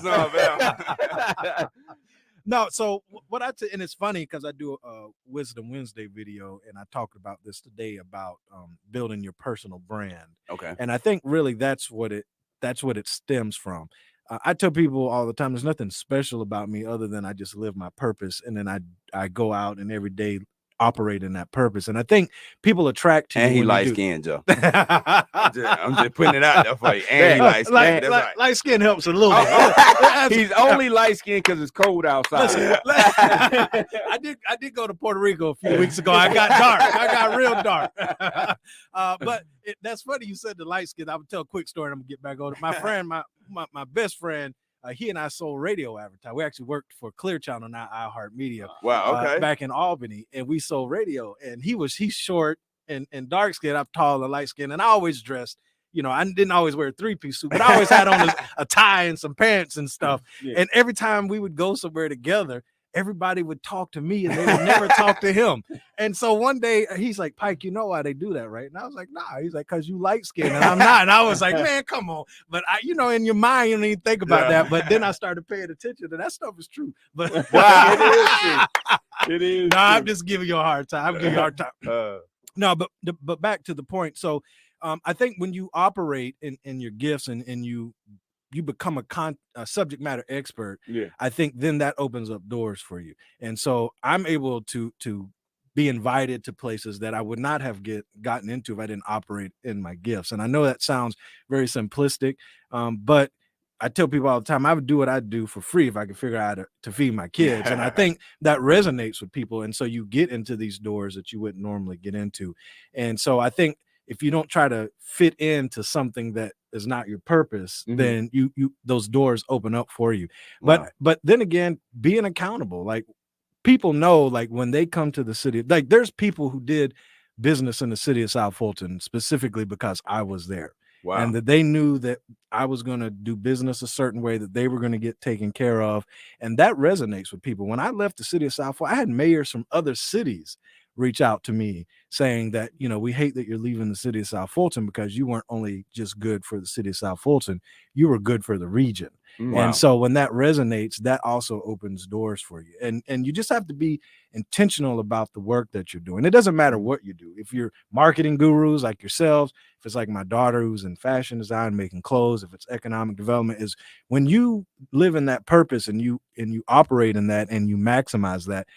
[SPEAKER 3] No, so what and it's funny because I do a Wisdom Wednesday video, and I talked about this today about building your personal brand.
[SPEAKER 1] Okay.
[SPEAKER 3] And I think really that's what it stems from. I tell people all the time, there's nothing special about me other than I just live my purpose, and then I go out and every day operate in that purpose. And I think people attract to you.
[SPEAKER 1] And he light skinned, Joe. I'm just putting it out there for you. And he light skinned. That's right.
[SPEAKER 3] Light skin helps a little bit.
[SPEAKER 2] He's only light skinned because it's cold outside.
[SPEAKER 3] Listen, I did go to Puerto Rico a few weeks ago. I got dark. I got real dark. But that's funny you said the light skin. I would tell a quick story and I'm gonna get back on it. My friend, my best friend, he and I sold radio advertising. We actually worked for Clear Channel, now iHeartMedia.
[SPEAKER 1] Wow, okay.
[SPEAKER 3] Back in Albany, and we sold radio. And he's short and dark skinned. I'm tall and light skinned, and I always dressed. I didn't always wear a 3-piece suit, but I always had on a tie and some pants and stuff. Yeah. And every time we would go somewhere together, everybody would talk to me and they would never talk to him. And so one day he's like, Pike, you know why they do that, right? And I was like, nah. He's like, because you light skinned and I'm not. And I was like, man, come on. But in your mind, you don't even think about that. But then I started paying attention and that stuff is true. But
[SPEAKER 2] wow, it is true. It is.
[SPEAKER 3] No, I'm just giving you a hard time. I'm giving you a hard time. No, but back to the point. So I think when you operate in your gifts and you become a subject matter expert, I think then that opens up doors for you. And so I'm able to be invited to places that I would not have gotten into if I didn't operate in my gifts. And I know that sounds very simplistic, but I tell people all the time, I would do what I do for free if I could figure out how to feed my kids. And I think that resonates with people. And so you get into these doors that you wouldn't normally get into. And so I think if you don't try to fit into something that is not your purpose, then you those doors open up for you. But then again, being accountable, like people know, like when they come to the city, like there's people who did business in the city of South Fulton specifically because I was there. Wow. And that they knew that I was going to do business a certain way, that they were going to get taken care of. And that resonates with people. When I left the city of South Fulton, I had mayors from other cities reach out to me saying that, we hate that you're leaving the city of South Fulton because you weren't only just good for the city of South Fulton, you were good for the region. Wow. And so when that resonates, that also opens doors for you. And you just have to be intentional about the work that you're doing. It doesn't matter what you do. If you're marketing gurus like yourselves, if it's like my daughter who's in fashion design, making clothes, if it's economic development, is when you live in that purpose and you operate in that and you maximize that,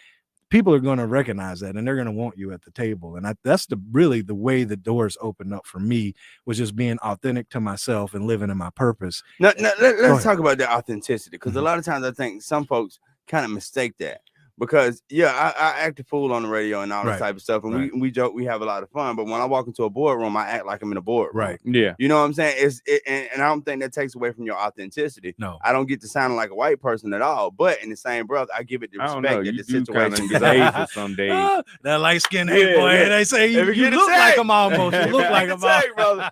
[SPEAKER 3] people are going to recognize that and they're going to want you at the table. And that's really the way the doors opened up for me, was just being authentic to myself and living in my purpose.
[SPEAKER 1] Now let's talk about the authenticity, because a lot of times I think some folks kind of mistake that. Because I act a fool on the radio and all that type of stuff, and we joke, we have a lot of fun. But when I walk into a boardroom, I act like I'm in a boardroom.
[SPEAKER 3] Right.
[SPEAKER 1] Yeah. You know what I'm saying? And I don't think that takes away from your authenticity.
[SPEAKER 3] No.
[SPEAKER 1] I don't get to sound like a white person at all. But in the same breath, I give it the respect that the situation
[SPEAKER 2] gets some days.
[SPEAKER 3] That light skinned hate boy. Yeah. They say you look like him almost. You look like him
[SPEAKER 1] brother.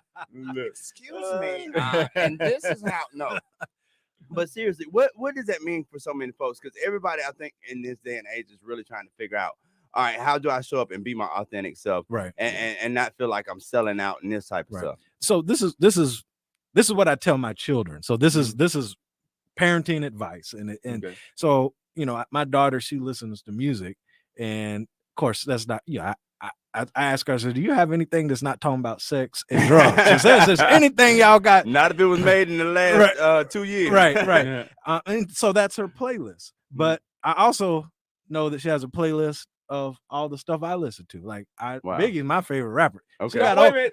[SPEAKER 1] Excuse me. And this is how But seriously, what does that mean for so many folks? Because everybody, I think, in this day and age is really trying to figure out, all right, how do I show up and be my authentic self,
[SPEAKER 3] right?
[SPEAKER 1] And not feel like I'm selling out and this type of stuff.
[SPEAKER 3] So this is what I tell my children. So this is parenting advice, and so my daughter, she listens to music, and of course that's not I asked her, I said, do you have anything that's not talking about sex and drugs? She says, there's anything y'all got.
[SPEAKER 1] Not if it was made in the last 2 years.
[SPEAKER 3] Right. And so that's her playlist. But I also know that she has a playlist of all the stuff I listen to. Like
[SPEAKER 2] Wow.
[SPEAKER 3] Biggie's my favorite rapper.
[SPEAKER 2] Okay.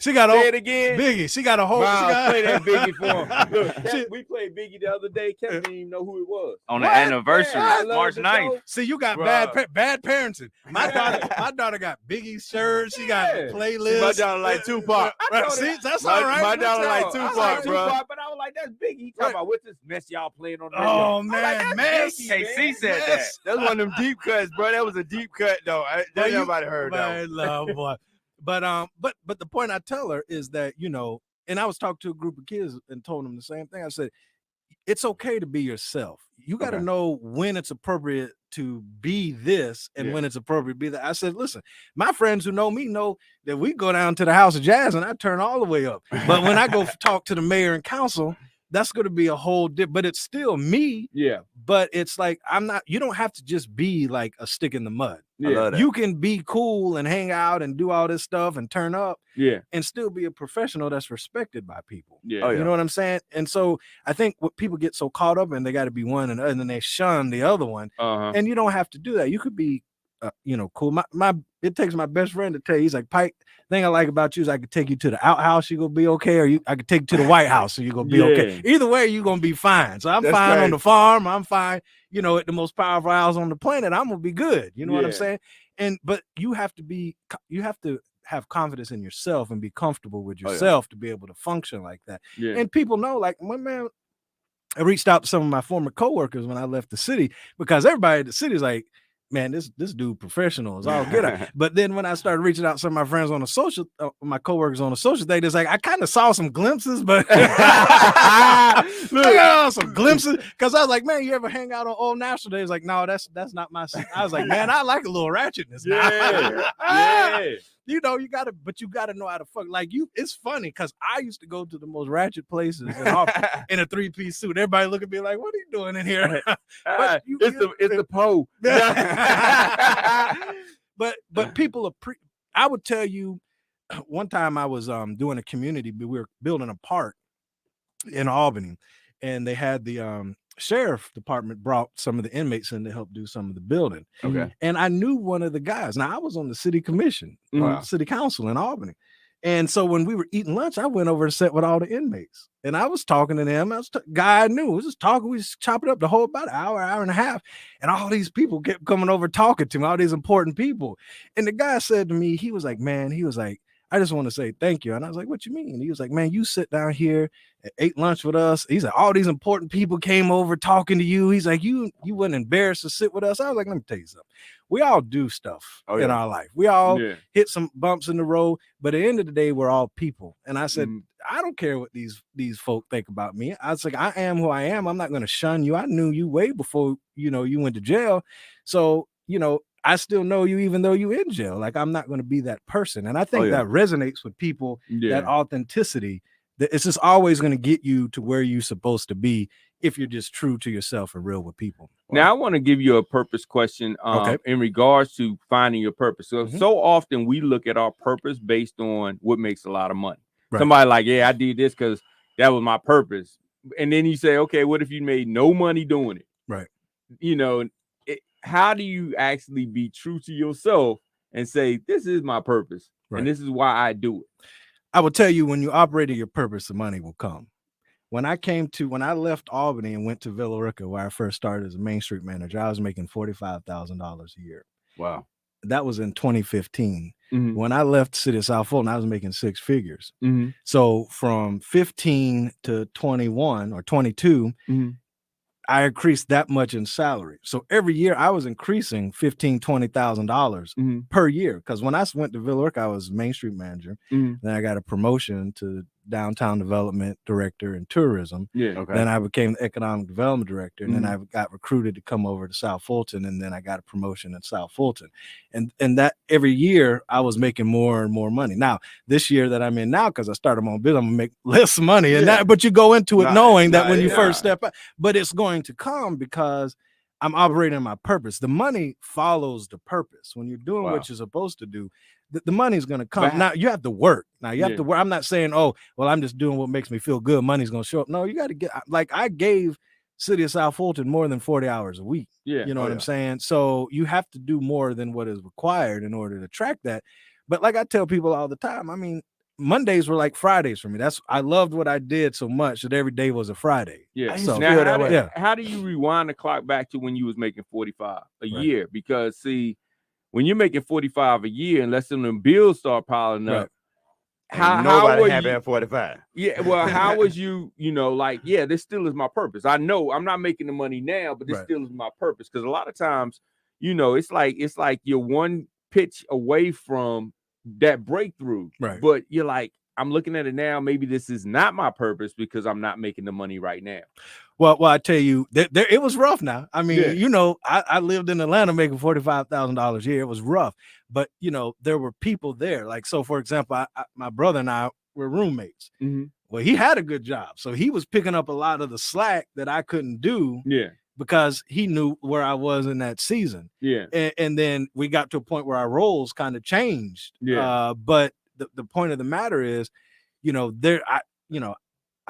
[SPEAKER 3] She got
[SPEAKER 2] Say it again.
[SPEAKER 3] Biggie. She got a whole.
[SPEAKER 2] Play that Biggie for him. Look, we played Biggie the other day. Kevin didn't even know who it was.
[SPEAKER 6] On the anniversary,
[SPEAKER 2] Yeah,
[SPEAKER 6] March 9th.
[SPEAKER 3] See, you got
[SPEAKER 2] Bruh.
[SPEAKER 3] bad parenting. My daughter got Biggie's shirt. She got playlists.
[SPEAKER 1] My daughter like Tupac.
[SPEAKER 3] Right, see, that's all right.
[SPEAKER 1] My daughter like
[SPEAKER 2] I
[SPEAKER 1] Tupac,
[SPEAKER 2] like
[SPEAKER 1] bro.
[SPEAKER 2] Tupac, but I was like, that's Biggie. He talking about what's this mess y'all playing on the radio?
[SPEAKER 3] Oh
[SPEAKER 2] I'm like,
[SPEAKER 3] man,
[SPEAKER 2] that's
[SPEAKER 3] mess.
[SPEAKER 2] Biggie,
[SPEAKER 6] KC
[SPEAKER 2] man.
[SPEAKER 6] said that.
[SPEAKER 1] That's one of them deep cuts, bro. That was a deep cut, though. That nobody heard that.
[SPEAKER 3] Boy. But the point I tell her is that, you know, and I was talking to a group of kids and told them the same thing. I said, it's okay to be yourself. You got to know when it's appropriate to be this and when it's appropriate to be that. I said, listen, my friends who know me know that we go down to the House of Jazz and I turn all the way up. But when I go talk to the mayor and council, that's going to be a whole but it's still me.
[SPEAKER 2] Yeah.
[SPEAKER 3] But it's like, you don't have to just be like a stick in the mud.
[SPEAKER 2] Yeah.
[SPEAKER 3] You can be cool and hang out and do all this stuff and turn up and still be a professional that's respected by people.
[SPEAKER 2] Yeah.
[SPEAKER 3] You know what I'm saying? And so I think what people get so caught up in, they got to be one and then they shun the other one. And you don't have to do that. You could be, cool. It takes my best friend to tell you, he's like, Pike, thing I like about you is I could take you to the outhouse, you're gonna be okay, or I could take you to the White House, so you're gonna be okay. Either way, you're gonna be fine. So I'm fine on the farm, I'm fine, at the most powerful house on the planet, I'm gonna be good. You know what I'm saying? But you have to have confidence in yourself and be comfortable with yourself to be able to function like that. And people know, like, man, I reached out to some of my former coworkers when I left the city, because everybody at the city is like, man, this dude professional is all good at. But then when I started reaching out to some of my friends on the social, my coworkers on the social thing, it's like I kind of saw some glimpses, but I got some glimpses because I was like, man, you ever hang out on Old National Day? It's like, no, that's not my. I was like, man, I like a little ratchetness. You gotta know how to fuck. Like it's funny because I used to go to the most ratchet places in a 3-piece suit. Everybody look at me like, what are you doing in here?
[SPEAKER 2] It's the Poe.
[SPEAKER 3] But people I would tell you, one time I was doing a community, but we were building a park in Albany, and they had the sheriff department brought some of the inmates in to help do some of the building.
[SPEAKER 2] Okay.
[SPEAKER 3] And I knew one of the guys. Now I was on the city commission, city council in Albany. And so when we were eating lunch, I went over to sit with all the inmates, and I was talking to them. I was guy I knew. We was just talking. We just chopped it up the whole about an hour and a half, and all these people kept coming over talking to me. All these important people, and the guy said to me, he was like, "Man," he was like, "I just want to say thank you." And I was like, "What you mean?" And he was like, "Man, you sit down here and ate lunch with us." He's like, "All these important people came over talking to you." He's like, "You weren't embarrassed to sit with us." I was like, "Let me tell you something. We all do stuff in our life. We all hit some bumps in the road, but at the end of the day, we're all people." And I said, I don't care what these folk think about me. I was like, I am who I am. I'm not going to shun you. I knew you way before, you went to jail. So, I still know you even though you in jail. Like, I'm not going to be that person. And I think that resonates with people, that authenticity, that it's just always going to get you to where you're supposed to be if you're just true to yourself and real with people.
[SPEAKER 2] Now, I want to give you a purpose question in regards to finding your purpose. So often we look at our purpose based on what makes a lot of money. Right. Somebody like, I did this because that was my purpose. And then you say, okay, what if you made no money doing it?
[SPEAKER 3] Right.
[SPEAKER 2] How do you actually be true to yourself and say, this is my purpose and this is why I do it?
[SPEAKER 3] I will tell you, when you operate in your purpose, the money will come. When I left Albany and went to Villa Rica, where I first started as a Main Street manager, I was making $45,000 a year.
[SPEAKER 2] Wow.
[SPEAKER 3] That was in 2015. When I left the city of South Fulton, I was making 6 figures. So from 15 to 21 or 22, I increased that much in salary. So every year I was increasing $15,000, $20,000 per year. Because when I went to Villa Rica, I was Main Street manager. Then I got a promotion to downtown development director and tourism. Then I became the economic development director, and then I got recruited to come over to South Fulton, and then I got a promotion in South Fulton. And that every year I was making more and more money. Now this year that I'm in now, because I started my own business, I'm gonna make less money. And but you go into it knowing that when you first step up, but it's going to come because I'm operating my purpose. The money follows the purpose. When you're doing what you're supposed to do, the money's going to come. Now you have to work. Now you have to work. I'm not saying, oh, well, I'm just doing what makes me feel good. Money's going to show up. No, you got to get, like, I gave City of South Fulton more than 40 hours a week.
[SPEAKER 2] Yeah.
[SPEAKER 3] You know what I'm saying? So you have to do more than what is required in order to track that. But like I tell people all the time, I mean, Mondays were like Fridays for me. I loved what I did so much that every day was a Friday.
[SPEAKER 2] Yeah.
[SPEAKER 3] So
[SPEAKER 2] Now, how do you rewind the clock back to when you was making 45 a year? Because see, when you're making 45 a year, unless them bills start piling up,
[SPEAKER 1] how were you 45?
[SPEAKER 2] Yeah, well, how was you, like, yeah, this still is my purpose. I know I'm not making the money now, but this still is my purpose. Because a lot of times, it's like you're one pitch away from that breakthrough.
[SPEAKER 3] Right.
[SPEAKER 2] But you're like, I'm looking at it now. Maybe this is not my purpose because I'm not making the money right now.
[SPEAKER 3] Well, I tell you, it was rough now. I mean, I lived in Atlanta making $45,000 a year. It was rough. But, there were people there. Like, so, for example, my brother and I were roommates.
[SPEAKER 2] Mm-hmm.
[SPEAKER 3] Well, he had a good job. So he was picking up a lot of the slack that I couldn't do.
[SPEAKER 2] Yeah.
[SPEAKER 3] Because he knew where I was in that season.
[SPEAKER 2] Yeah.
[SPEAKER 3] And then we got to a point where our roles kind of changed.
[SPEAKER 2] Yeah.
[SPEAKER 3] But the point of the matter is,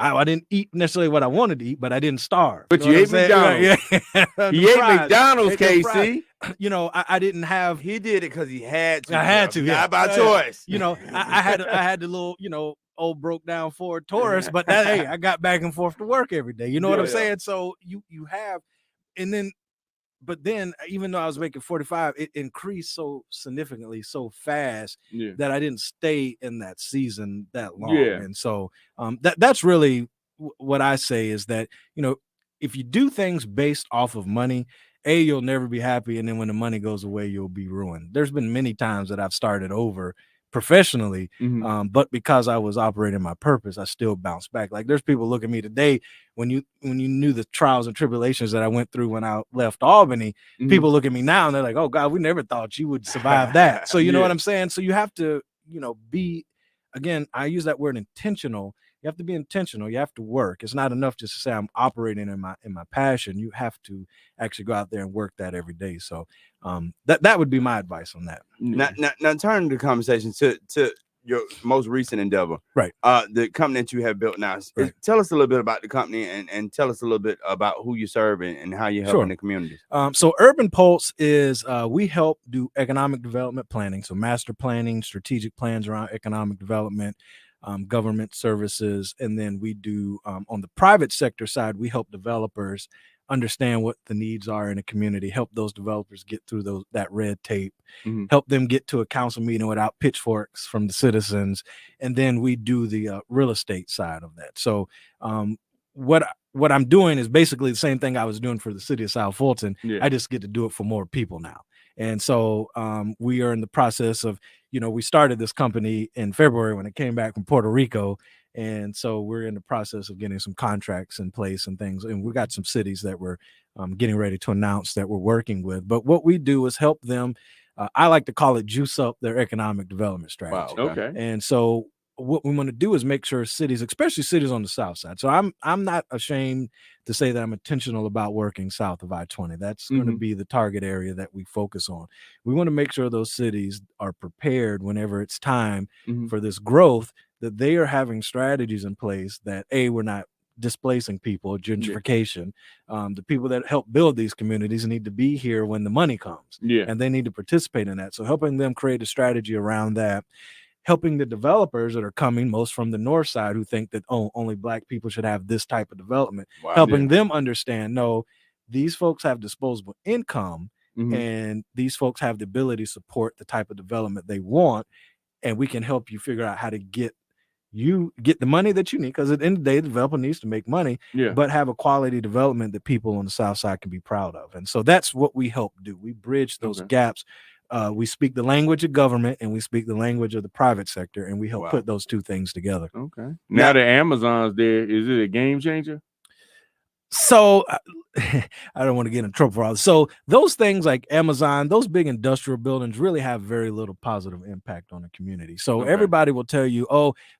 [SPEAKER 3] I didn't eat necessarily what I wanted to eat, but I didn't starve.
[SPEAKER 2] But you ate McDonald's.
[SPEAKER 3] Yeah.
[SPEAKER 2] He ate McDonald's, KC.
[SPEAKER 3] I didn't have.
[SPEAKER 1] He did it because he had to.
[SPEAKER 3] I had to.
[SPEAKER 1] Not by choice.
[SPEAKER 3] I had the little, old broke down Ford Taurus, but hey, I got back and forth to work every day. You know what I'm saying? So you have, and then. But then, even though I was making 45, it increased so significantly, so fast that I didn't stay in that season that long.
[SPEAKER 2] Yeah.
[SPEAKER 3] And so that's really what I say is that, if you do things based off of money, you'll never be happy. And then when the money goes away, you'll be ruined. There's been many times that I've started over professionally, but because I was operating my purpose, I still bounced back. Like there's people look at me today when you knew the trials and tribulations that I went through when I left Albany. People look at me now and they're like, "Oh God, we never thought you would survive that." So you know what I'm saying? So you have to, be, again, I use that word intentional. You have to be intentional. You have to work. It's not enough just to say I'm operating in my passion. You have to actually go out there and work that every day. So that would be my advice on that.
[SPEAKER 1] Now turn the conversation to your most recent endeavor.
[SPEAKER 3] Right.
[SPEAKER 1] The company that you have built now. Right. Tell us a little bit about the company and tell us a little bit about who you serve and how you're helping the communities.
[SPEAKER 3] So Urban Pulse is we help do economic development planning. So master planning, strategic plans around economic development, government services. And then we do on the private sector side, we help developers understand what the needs are in a community, help those developers get through that red tape, help them get to a council meeting without pitchforks from the citizens. And then we do the real estate side of that. So what I'm doing is basically the same thing I was doing for the city of South Fulton. I just get to do it for more people now. And so we are in the process of, we started this company in February when it came back from Puerto Rico. And so we're in the process of getting some contracts in place and things. And we got some cities that we're getting ready to announce that we're working with. But what we do is help them. I like to call it juice up their economic development strategy.
[SPEAKER 2] Wow, okay.
[SPEAKER 3] And so what we want to do is make sure cities, especially cities on the south side. So I'm not ashamed to say that I'm intentional about working south of I-20. That's going to be the target area that we focus on. We want to make sure those cities are prepared whenever it's time for this growth, that they are having strategies in place that we're not displacing people, gentrification. The people that help build these communities need to be here when the money comes, and they need to participate in that. So helping them create a strategy around that, helping the developers that are coming most from the north side who think that only Black people should have this type of development, helping them understand, no, these folks have disposable income and these folks have the ability to support the type of development they want, and we can help you figure out how to get the money that you need, because at the end of the day, the developer needs to make money, but have a quality development that people on the south side can be proud of. And so that's what we help do. We bridge those gaps. We speak the language of government and we speak the language of the private sector, and we help put those two things together.
[SPEAKER 2] Okay. Now that Amazon's there, is it a game changer?
[SPEAKER 3] So I don't want to get in trouble for all this. So those things like Amazon, those big industrial buildings really have very little positive impact on the community. So everybody will tell you,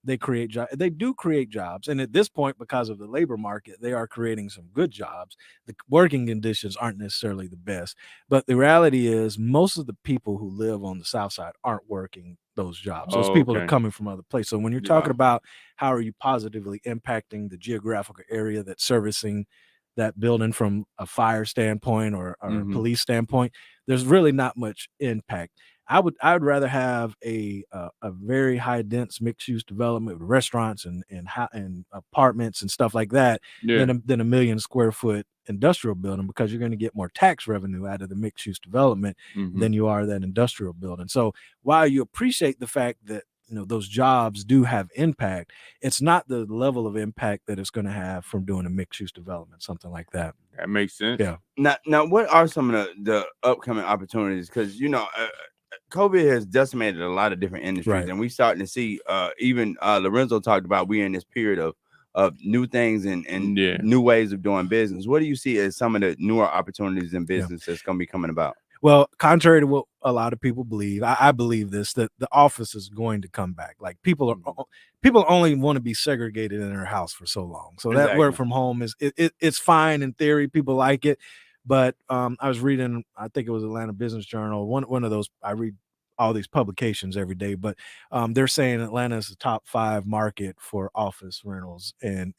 [SPEAKER 3] they create jobs. They do create jobs. And at this point, because of the labor market, they are creating some good jobs. The working conditions aren't necessarily the best. But the reality is most of the people who live on the south side aren't working those jobs. Those people are coming from other places. So when you're talking about how are you positively impacting the geographical area that's servicing that building from a fire standpoint or a police standpoint, there's really not much impact. I would rather have a very high dense mixed use development with restaurants and apartments and stuff like that than a 1 million square foot industrial building, because you're going to get more tax revenue out of the mixed use development than you are that industrial building. So while you appreciate the fact that those jobs do have impact, it's not the level of impact that it's going to have from doing a mixed use development, something like that.
[SPEAKER 2] That makes sense.
[SPEAKER 3] Yeah.
[SPEAKER 1] Now, what are some of the upcoming opportunities? Because COVID has decimated a lot of different industries, and we starting to see even Lorenzo talked about we're in this period of new things and new ways of doing business. What do you see as some of the newer opportunities in business that's going to be coming about?
[SPEAKER 3] Well, contrary to what a lot of people believe, I believe this, that the office is going to come back. Like people only want to be segregated in their house for so long. So that work from home it's fine in theory. People like it. But I was reading, I think it was Atlanta Business Journal, one of those. I read all these publications every day, but they're saying Atlanta is the top 5 market for office rentals, and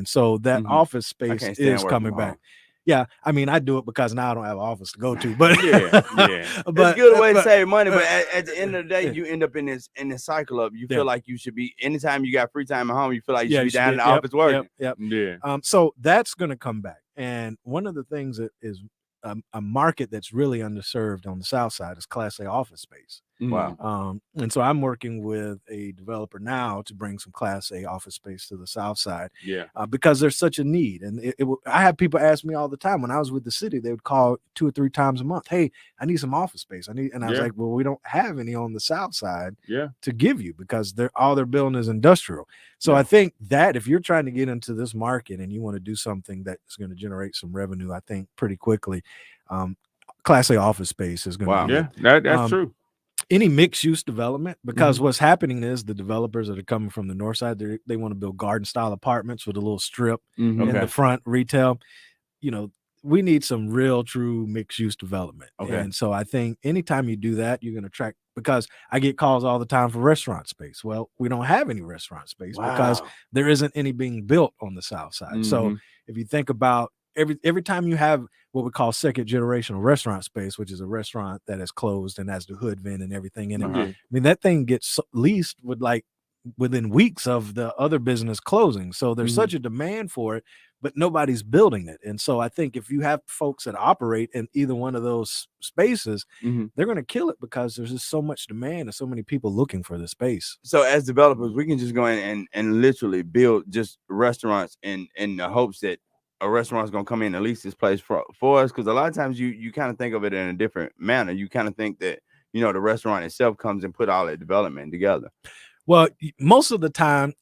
[SPEAKER 3] so that office space is coming back. Yeah, I mean, I do it because now I don't have an office to go to, but
[SPEAKER 1] but it's a good way to save money. But at the end of the day, you end up in this cycle of you feel like you should be, anytime you got free time at home, you feel like you should be down in the office working.
[SPEAKER 3] So that's going to come back, and one of the things that is a market that's really underserved on the South Side is Class A office space.
[SPEAKER 1] Wow.
[SPEAKER 3] And so I'm working with a developer now to bring some Class A office space to the South Side. Because there's such a need. And I have people ask me all the time, when I was with the city, they would call 2 or 3 times a month. Hey, I need some office space. And I was like, well, we don't have any on the South Side to give you, because all they're building is industrial. So I think that if you're trying to get into this market and you want to do something that's going to generate some revenue, I think pretty quickly, Class A office space is going to be
[SPEAKER 2] that's true.
[SPEAKER 3] Any mixed use development, because what's happening is the developers that are coming from the north side, they want to build garden style apartments with a little strip in the front, retail. We need some real true mixed use development. And so I think anytime you do that, you're going to attract, because I get calls all the time for restaurant space. Well, we don't have any restaurant space because there isn't any being built on the South Side. So if you think about every time you have what we call second generational restaurant space, which is a restaurant that is closed and has the hood vent and everything in it. I mean, that thing gets leased within weeks of the other business closing. So there's such a demand for it, but nobody's building it. And so I think if you have folks that operate in either one of those spaces, they're going to kill it, because there's just so much demand and so many people looking for the space.
[SPEAKER 1] So as developers, we can just go in and literally build just restaurants in the hopes that a restaurant's gonna come in and lease this place for us, because a lot of times you kind of think of it in a different manner. You kind of think that the restaurant itself comes and put all that development together.
[SPEAKER 3] Well, most of the time,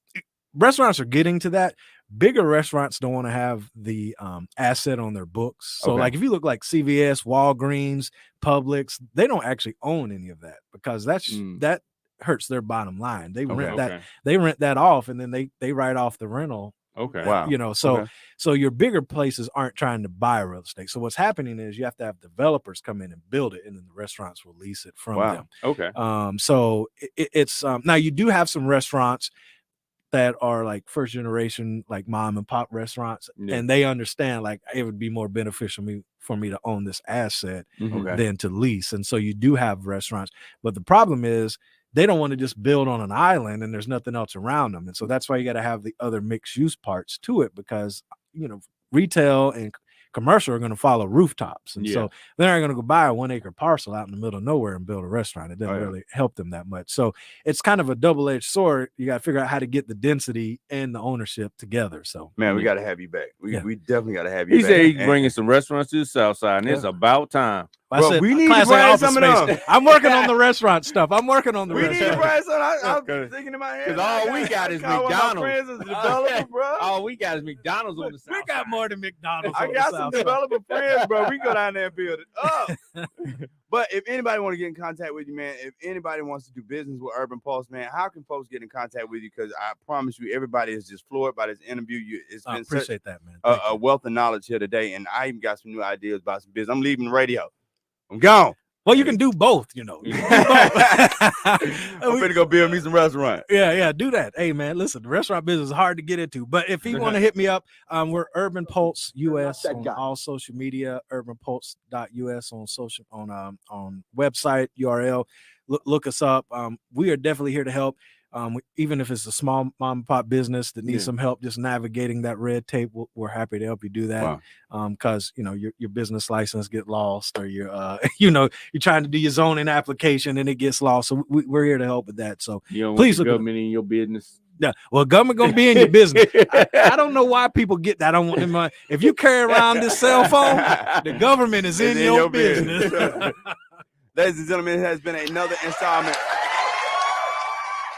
[SPEAKER 3] restaurants are getting to that. Bigger restaurants don't want to have the asset on their books. So, like if you look like CVS, Walgreens, Publix, they don't actually own any of that, because that hurts their bottom line. They rent that off, and then they write off the rental.
[SPEAKER 2] Wow.
[SPEAKER 3] So your bigger places aren't trying to buy real estate. So what's happening is you have to have developers come in and build it, and then the restaurants will lease it from them. So it's now you do have some restaurants that are like first generation, like mom and pop restaurants, and they understand like it would be more beneficial for me to own this asset than to lease. And so you do have restaurants, but the problem is they don't want to just build on an island and there's nothing else around them. And so that's why you got to have the other mixed use parts to it, because, retail and commercial are going to follow rooftops. And so they're not going to go buy a 1 acre parcel out in the middle of nowhere and build a restaurant. It doesn't really help them that much. So it's kind of a double-edged sword. You got to figure out how to get the density and the ownership together. So,
[SPEAKER 1] man, we got to have you back. We definitely got to have you back.
[SPEAKER 2] He said he's bringing some restaurants to the South Side, and it's about time.
[SPEAKER 3] I said, we need to bring some of them. I'm working on the restaurant stuff. I'm working on the
[SPEAKER 1] we
[SPEAKER 3] restaurant.
[SPEAKER 1] need to bring some. I'm thinking in my head.
[SPEAKER 2] Because all we got is McDonald's.
[SPEAKER 1] Bro.
[SPEAKER 2] All we got is McDonald's on the South Side.
[SPEAKER 3] We got more than McDonald's.
[SPEAKER 1] I got some developer friends, bro. We go down there and build it up. But if anybody want to get in contact with you, man, if anybody wants to do business with Urban Pulse, man, how can folks get in contact with you? Because I promise you, everybody is just floored by this interview. It's been
[SPEAKER 3] appreciate that, man.
[SPEAKER 1] A wealth of knowledge here today, and I even got some new ideas about some business. I'm leaving the radio. I'm gone.
[SPEAKER 3] Well, you can do both, you know. You can do both.
[SPEAKER 1] I'm finna go build me some restaurant.
[SPEAKER 3] Yeah, do that. Hey, man, listen, the restaurant business is hard to get into. But if you want to hit me up, we're Urban Pulse US on all social media, urbanpulse.us on website URL. Look us up. We are definitely here to help. Even if it's a small mom and pop business that needs some help just navigating that red tape, we're happy to help you do that. Because your business license get lost, or you're trying to do your zoning application and it gets lost. So we're here to help with that. So please look
[SPEAKER 2] government in your business.
[SPEAKER 3] Yeah, well, government gonna be in your business. I don't know why people get that. I don't want them. If you carry around this cell phone, the government is in your business.
[SPEAKER 1] Ladies and gentlemen, it has been another installment.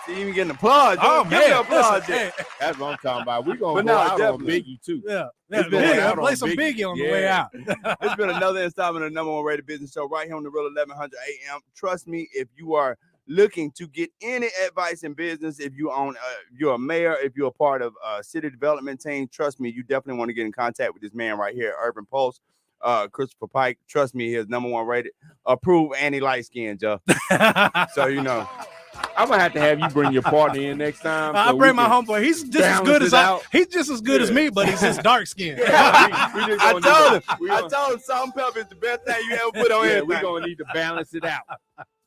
[SPEAKER 1] See, even getting applause.
[SPEAKER 3] Oh, man.
[SPEAKER 1] Applause.
[SPEAKER 3] Listen,
[SPEAKER 2] That's what I'm talking about. We're going to go out on Biggie, too.
[SPEAKER 3] Yeah.
[SPEAKER 2] Biggie.
[SPEAKER 3] Play some Biggie on the way out.
[SPEAKER 1] It's been another installment of the number one rated business show right here on the Real 1100 AM. Trust me, if you are looking to get any advice in business, if you own, you're a mayor, if you're a part of a city development team, trust me, you definitely want to get in contact with this man right here, Urban Pulse. Christopher Pike, trust me, he is number one rated, approved, and he light skinned, Joe. So
[SPEAKER 2] I'm gonna have to have you bring your partner in next time.
[SPEAKER 3] I'll bring my homeboy. He's just as good as me, but he's just dark skinned.
[SPEAKER 1] I told him salt and pepper is the best thing you ever put on anything.
[SPEAKER 2] We're gonna need to balance it out.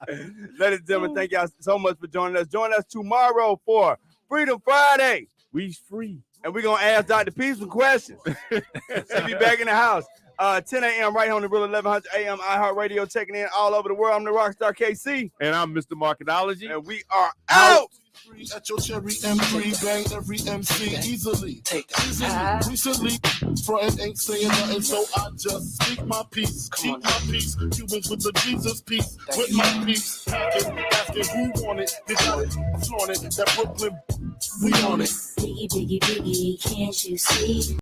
[SPEAKER 1] Ladies and gentlemen, thank y'all so much for joining us. Join us tomorrow for Freedom Friday.
[SPEAKER 2] We free.
[SPEAKER 1] And we're gonna ask Dr. P some questions. She'll be back in the house. 10 a.m. right here on the Real 1100 AM iHeartRadio, checking in all over the world. I'm the Rockstar KC.
[SPEAKER 2] And I'm Mr. Marketology.
[SPEAKER 1] And we are out.
[SPEAKER 6] At your cherry M3, bang every MC easily. Recently, frontin' ain't saying nothing, so I just speak my peace. Keep my peace. Cubans with the Jesus peace. With my peace. Asking who want it. They got it. Flaunt it. That Brooklyn, we on it.
[SPEAKER 9] Biggie, biggie, biggie, can't you see?